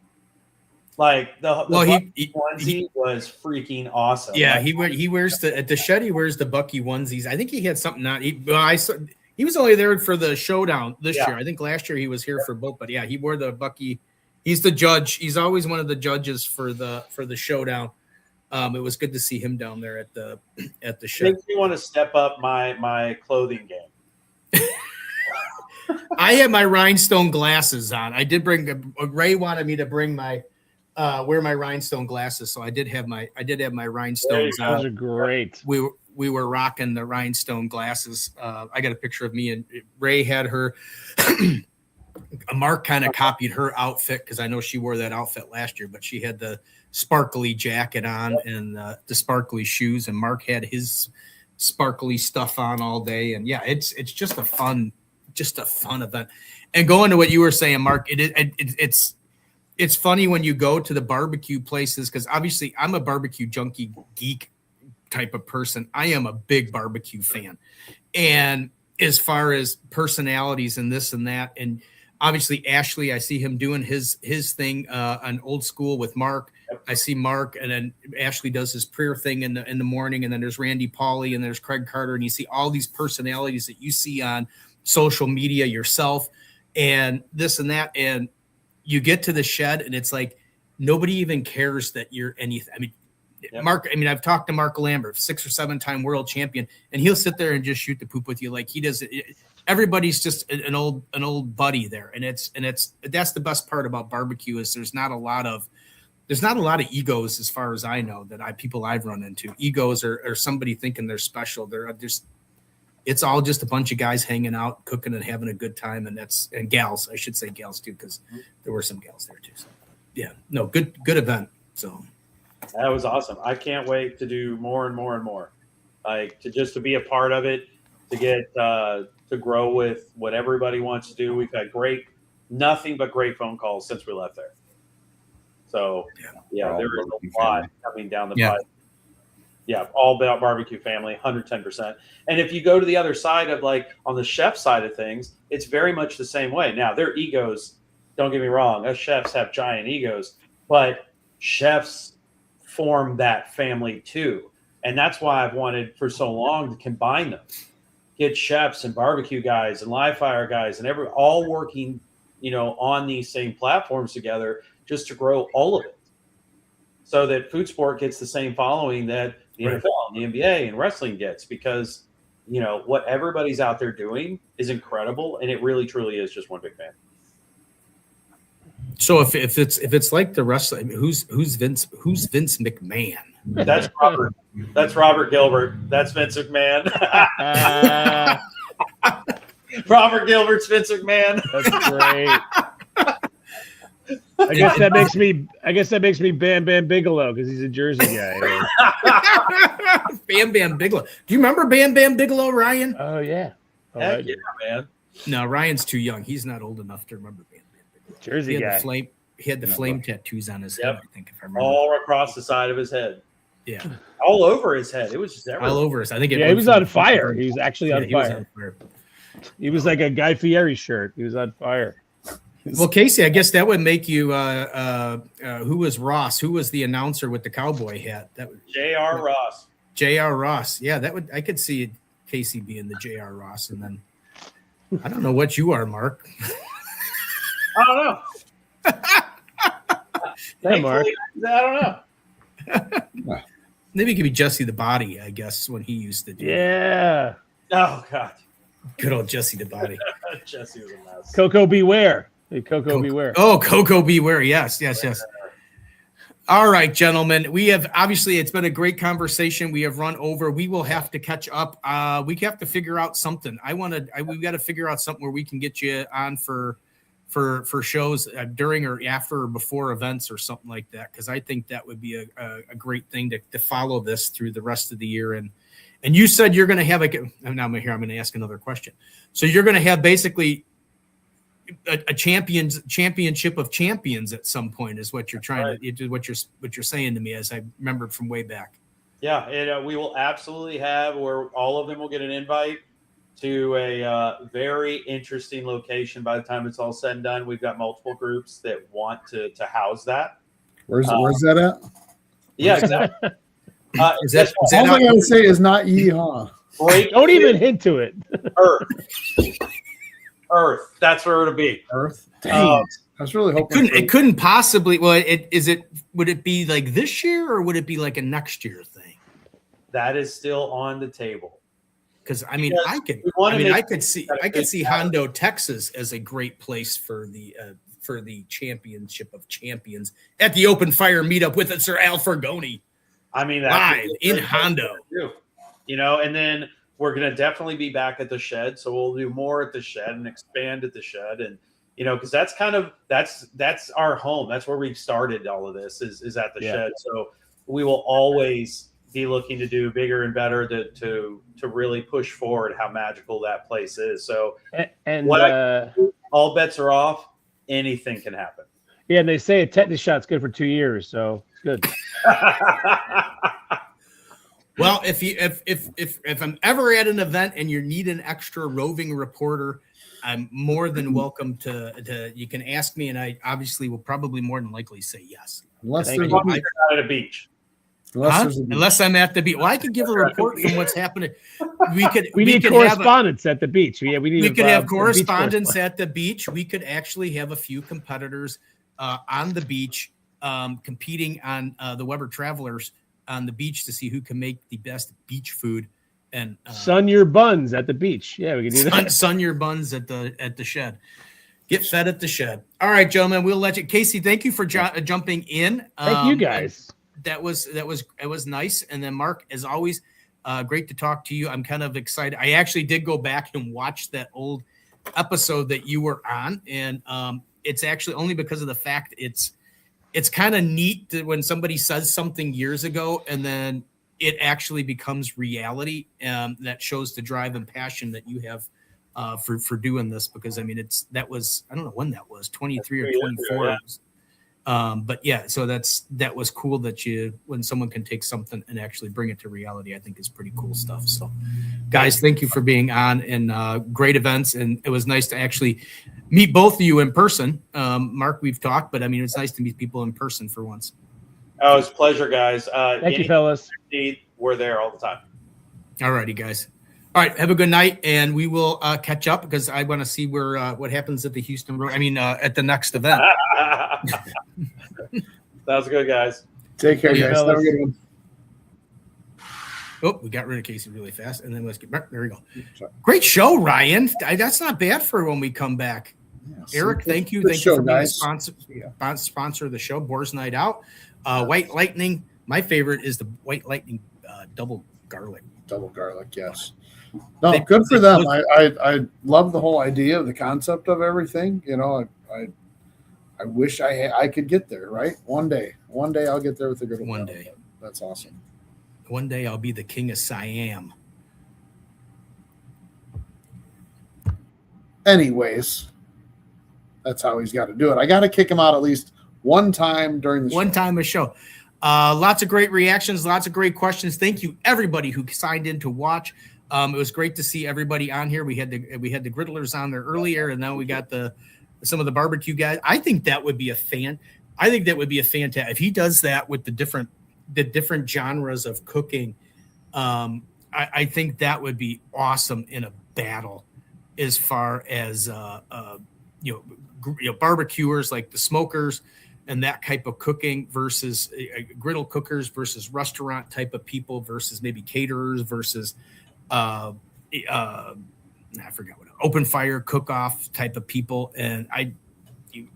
Like the onesie was freaking awesome. Yeah, he wears at the shed. He wears the Bucky onesies. I think he had something on. He was only there for the showdown this year. I think last year he was here for both. But yeah, he wore the Bucky. He's the judge. He's always one of the judges for the showdown. It was good to see him down there at the shed. Makes me want to step up my clothing game. I have my rhinestone glasses on. I did bring. Ray wanted me to bring my wear my rhinestone glasses, so I did have my rhinestones on. Those are great. We were rocking the rhinestone glasses. I got a picture of me and Ray had her. Mark kind of copied her outfit because I know she wore that outfit last year, but she had the sparkly jacket on and the sparkly shoes, and Mark had his sparkly stuff on all day. And yeah, it's just a fun event. And going to what you were saying, Mark, it's funny when you go to the barbecue places because obviously I'm a barbecue junkie geek type of person. I am a big barbecue fan, and as far as personalities and this and that, and obviously Ashley, I see him doing his thing on Old School with Mark. I see Mark, and then Ashley does his prayer thing in the morning, and then there's Randy Pauly, and there's Craig Carter, and you see all these personalities that you see on social media yourself, and this and that, and you get to the shed, and it's like nobody even cares that you're anything. I mean, Mark. I mean, I've talked to Mark Lambert, 6 or 7 time world champion, and he'll sit there and just shoot the poop with you like he does. Everybody's just an old buddy there, and that's the best part about barbecue is there's not a lot of egos as far as I know that people I've run into. Egos are somebody thinking they're special. it's all just a bunch of guys hanging out, cooking and having a good time. And gals, I should say gals too, because there were some gals there too. So yeah, no, good event. So that was awesome. I can't wait to do more and more and more. Like to be a part of it, to get to grow with what everybody wants to do. We've had nothing but great phone calls since we left there. So yeah, there is a lot coming down the pipe. Yeah, all about barbecue family, 110%. And if you go to the other side of like on the chef side of things, it's very much the same way. Now their egos, don't get me wrong, us chefs have giant egos, but chefs form that family too. And that's why I've wanted for so long to combine them. Get chefs and barbecue guys and live fire guys and all working, on these same platforms together just to grow all of it. So that food sport gets the same following that the NFL and the NBA and wrestling gets, because, what everybody's out there doing is incredible. And it really, truly is just one big fan. So if it's like the wrestling, who's Vince McMahon? That's Robert. That's Robert Gilbert. That's Vince McMahon. Robert Gilbert's Vince McMahon. That's great. I guess that makes me Bam Bam Bigelow because he's a Jersey guy. Bam Bam Bigelow. Do you remember Bam Bam Bigelow, Ryan? Oh yeah. Heck yeah, man. No, Ryan's too young. He's not old enough to remember Bam Bam Bigelow. Jersey guy. He had the flame tattoos on his head, I think, if I remember. All across the side of his head. Yeah. All over his head. It was just everywhere. All over his. I think. He was on fire. He was actually on fire. He was like a Guy Fieri shirt. He was on fire. Well, Casey, I guess that would make you. Who was Ross? Who was the announcer with the cowboy hat? That was J.R. Ross. J.R. Ross. Yeah, that would. I could see Casey being the J.R. Ross, and then I don't know what you are, Mark. I don't know. Hey, Mark. I don't know. Maybe it could be Jesse the Body, I guess, when he used to do it. Yeah. Oh God. Good old Jesse the Body. Jesse was a mess. Coco Beware. Hey, Coco Beware. Oh, Coco Beware. Yes. All right, gentlemen. We have it's been a great conversation. We have run over. We will have to catch up. We have to figure out something. We've got to figure out something where we can get you on for shows during or after or before events or something like that, because I think that would be a great thing to follow this through the rest of the year. And you said you're going to have I'm going to ask another question. So you're going to have basically a championship of champions at some point is what you're trying to what you're saying to me, as I remembered from way back. Yeah, and we will absolutely have where all of them will get an invite to a very interesting location by the time it's all said and done. We've got multiple groups that want to house that. Where's that at? Yeah, exactly. Is that all I gotta say is not yeehaw. Don't even hint to it. Earth. That's where it'll be. Earth. Dang. I was really hoping it couldn't possibly. Well, would it be like this year or would it be like a next year thing? That is still on the table. Because I could see Hondo, Texas as a great place for the championship of champions at the open fire meetup with Sir Al Fergoni. Live in Hondo. And then we're going to definitely be back at the Shed. So we'll do more at the Shed and expand at the Shed. And, because that's that's our home. That's where we've started all of this is at the Shed. So we will always be looking to do bigger and better to really push forward how magical that place is. So all bets are off. Anything can happen. Yeah. And they say a tetanus shot's good for 2 years. So it's good. Well, if I'm ever at an event and you need an extra roving reporter, I'm more than welcome to you can ask me, and I obviously will probably more than likely say yes. Unless you're not at a beach. Unless I'm at the beach. Well, I could give a report from what's happening. We need correspondence at the beach. Yeah, we could have correspondence at the beach. We could actually have a few competitors on the beach competing on the Weber Travelers on the beach to see who can make the best beach food and sun your buns at the beach. Yeah, we can do that. Sun your buns at the Shed. Get fed at the Shed. All right, gentlemen, we'll let you. Casey, thank you for jumping in. Thank you guys. That was nice. And then Mark, as always, Great to talk to you. I'm kind of excited. I actually did go back and watch that old episode that you were on, and it's actually only because of the fact it's kind of neat that when somebody says something years ago and then it actually becomes reality. That shows the drive and passion that you have for doing this, because I mean that was I don't know when that was, 23 or 24. Yeah. But yeah, so that was cool that when someone can take something and actually bring it to reality, I think is pretty cool stuff. So guys, thank you for being on, and great events. And it was nice to actually meet both of you in person. Mark, we've talked, but I mean, it's nice to meet people in person for once. Oh, it's a pleasure, guys. Thank you, fellas. We're there all the time. All righty, guys. All right, have a good night, and we will catch up because I want to see what happens at the Houston Road. I mean, at the next event. Sounds good, guys. Take care, guys. Have a good one. Oh, we got rid of Casey really fast, and then let's get back. There we go. Great show, Ryan. That's not bad for when we come back. Yeah, Eric, thank you. Thank you for being a sponsor of the show, Boar's Night Out. White Lightning. My favorite is the White Lightning double garlic. Double garlic, yes. No, good for them. I love the whole idea of the concept of everything. You know, I wish I could get there. Right, one day I'll get there with a good one. Day, that's awesome. One day I'll be the king of Siam. Anyways, that's how he's got to do it. I got to kick him out at least one time during the show. One time a show. Lots of great reactions, lots of great questions. Thank you, everybody who signed in to watch. It was great to see everybody on here. We had the griddlers on there earlier, and now we got some of the barbecue guys. I think that would be a fantastic. If he does that with the different genres of cooking, I think that would be awesome in a battle. As far as barbecuers like the smokers and that type of cooking versus griddle cookers versus restaurant type of people versus maybe caterers versus I forgot what open fire cook-off type of people, and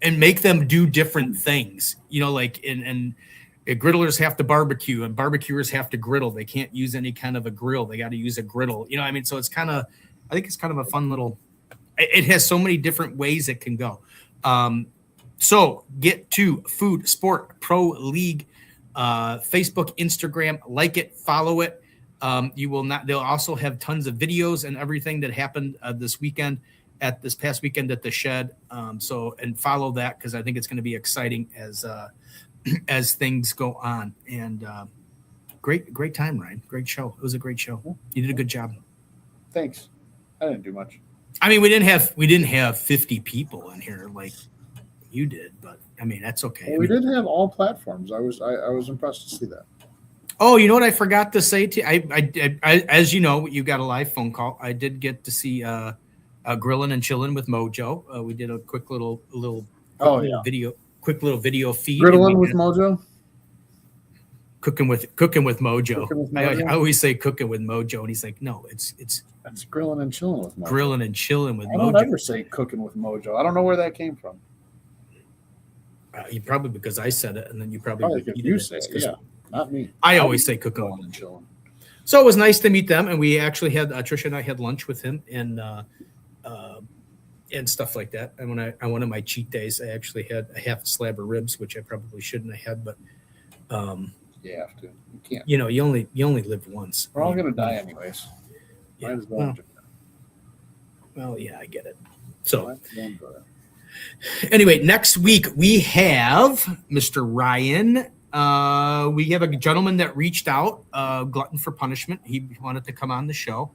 make them do different things, like and griddlers have to barbecue and barbecuers have to griddle. They can't use any kind of a grill. They got to use a griddle. I mean, so I think it's kind of a fun little, it has so many different ways it can go. So get to Food Sport Pro League, Facebook, Instagram, like it, follow it. They'll also have tons of videos and everything that happened this past weekend at the Shed. And follow that, because I think it's going to be exciting as things go on. And great time, Ryan. Great show. It was a great show. You did a good job. Thanks. I didn't do much. I mean, we didn't have 50 people in here like you did, but I mean, that's okay. Well, we did have all platforms. I was impressed to see that. Oh, you know what I forgot to say to you? I as you know, you got a live phone call. I did get to see Grilling and Chilling with Mojo. We did a quick little video feed. Grilling with Mojo? Cooking with Mojo. I always say Cooking with Mojo, and he's like, no, it's Grilling and Chilling with Mojo. Grilling and Chilling with Mojo. I don't ever say Cooking with Mojo. I don't know where that came from. You probably because I said it, and then you probably you say it. Yeah, not me. I always say Cooking and Chilling. So it was nice to meet them, and we actually had Trisha and I had lunch with him and stuff like that. And on one of my cheat days, I actually had a half a slab of ribs, which I probably shouldn't have had, but you have to. You can't. You only live once. We're all gonna die anyways. Yeah. Well, yeah, I get it. So anyway, next week we have Mr. Ryan. We have a gentleman that reached out, Glutton for Punishment. He wanted to come on the show.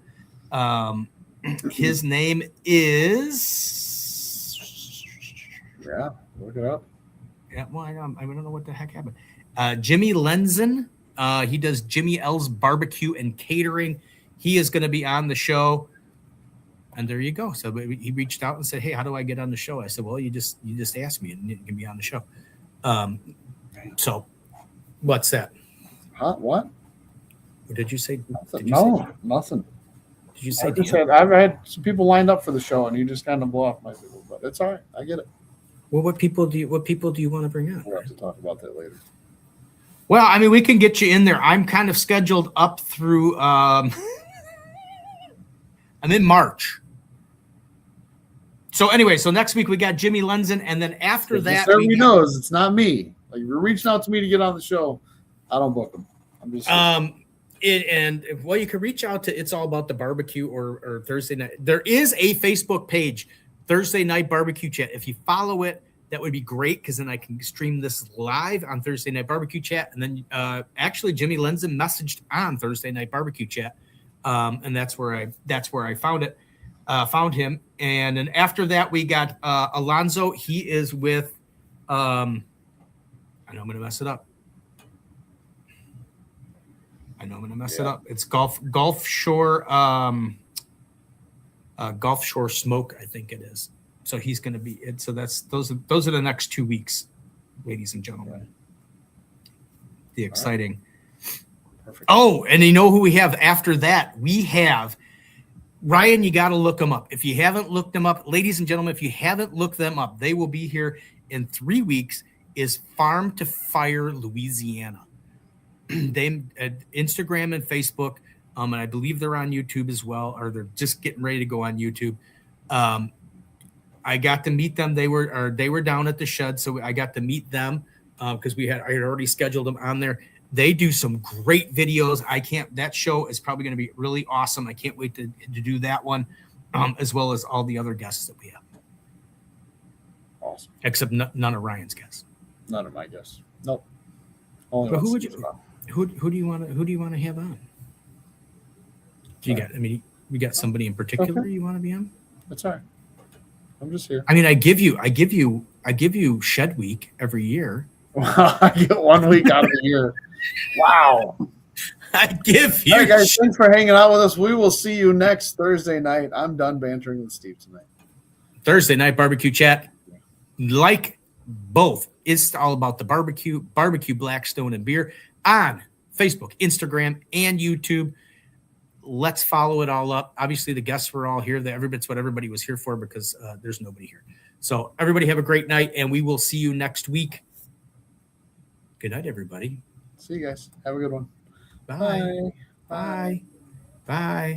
His name is. Yeah, look it up. Yeah, well, I don't know what the heck happened. Jimmy Lenzen. He does Jimmy L's Barbecue and Catering. He is going to be on the show. And there you go. So he reached out and said, "Hey, how do I get on the show?" I said, "Well, you just ask me, and you can be on the show." So, what's that? Huh? What? What did you say? Nothing. Did you say? I've had some people lined up for the show, and you just kind of blow off my people, but it's all right. I get it. Well, what people do you want to bring on? We'll have to talk about that later. Well, I mean, we can get you in there. I'm kind of scheduled up through. I'm in March. So anyway, so next week we got Jimmy Lenzen, and then after that, everybody knows it's not me. Like, you're reaching out to me to get on the show. I don't book them. I'm just you can reach out to It's All About the Barbecue or Thursday Night. There is a Facebook page, Thursday Night BBQ Chat. If you follow it, that would be great, because then I can stream this live on Thursday Night BBQ Chat. And then actually Jimmy Lenzen messaged on Thursday Night BBQ Chat, and that's where I found it. Found him. And then after that, we got Alonzo. He is with I know I'm going to mess it up. It's Gulf Shore Smoke, I think it is. So he's going to be it. So those are the next 2 weeks, ladies and gentlemen. The exciting. Perfect. Oh, and you know who we have after that? We have Ryan. You got to look them up. If you haven't looked them up, ladies and gentlemen, if you haven't looked them up, they will be here in 3 weeks. Is Farm to Fire Louisiana. They Instagram and Facebook, and I believe they're on YouTube as well, or they're just getting ready to go on YouTube. I got to meet them. They were down at the Shed, so I got to meet them because I had already scheduled them on there. They do some great videos. That show is probably going to be really awesome. I can't wait to do that one, as well as all the other guests that we have. Awesome. Except none of Ryan's guests. None of my guests. Nope. Only But one who Steve. do you want to have on? Do you got? I mean, we got somebody in particular you want to be on? That's all right. I'm just here. I mean, I give you Shed Week every year. I get 1 week out of the year. Wow. I give you. All right, guys, thanks for hanging out with us. We will see you next Thursday night. I'm done bantering with Steve tonight. Thursday Night BBQ Chat. Like both, it's all about the barbecue Blackstone and beer on Facebook, Instagram, and YouTube. Let's follow it all up. Obviously, the guests were all here. That's what everybody was here for, because there's nobody here. So everybody have a great night, and we will see you next week. Good night, everybody. See you guys. Have a good one. Bye. Bye. Bye.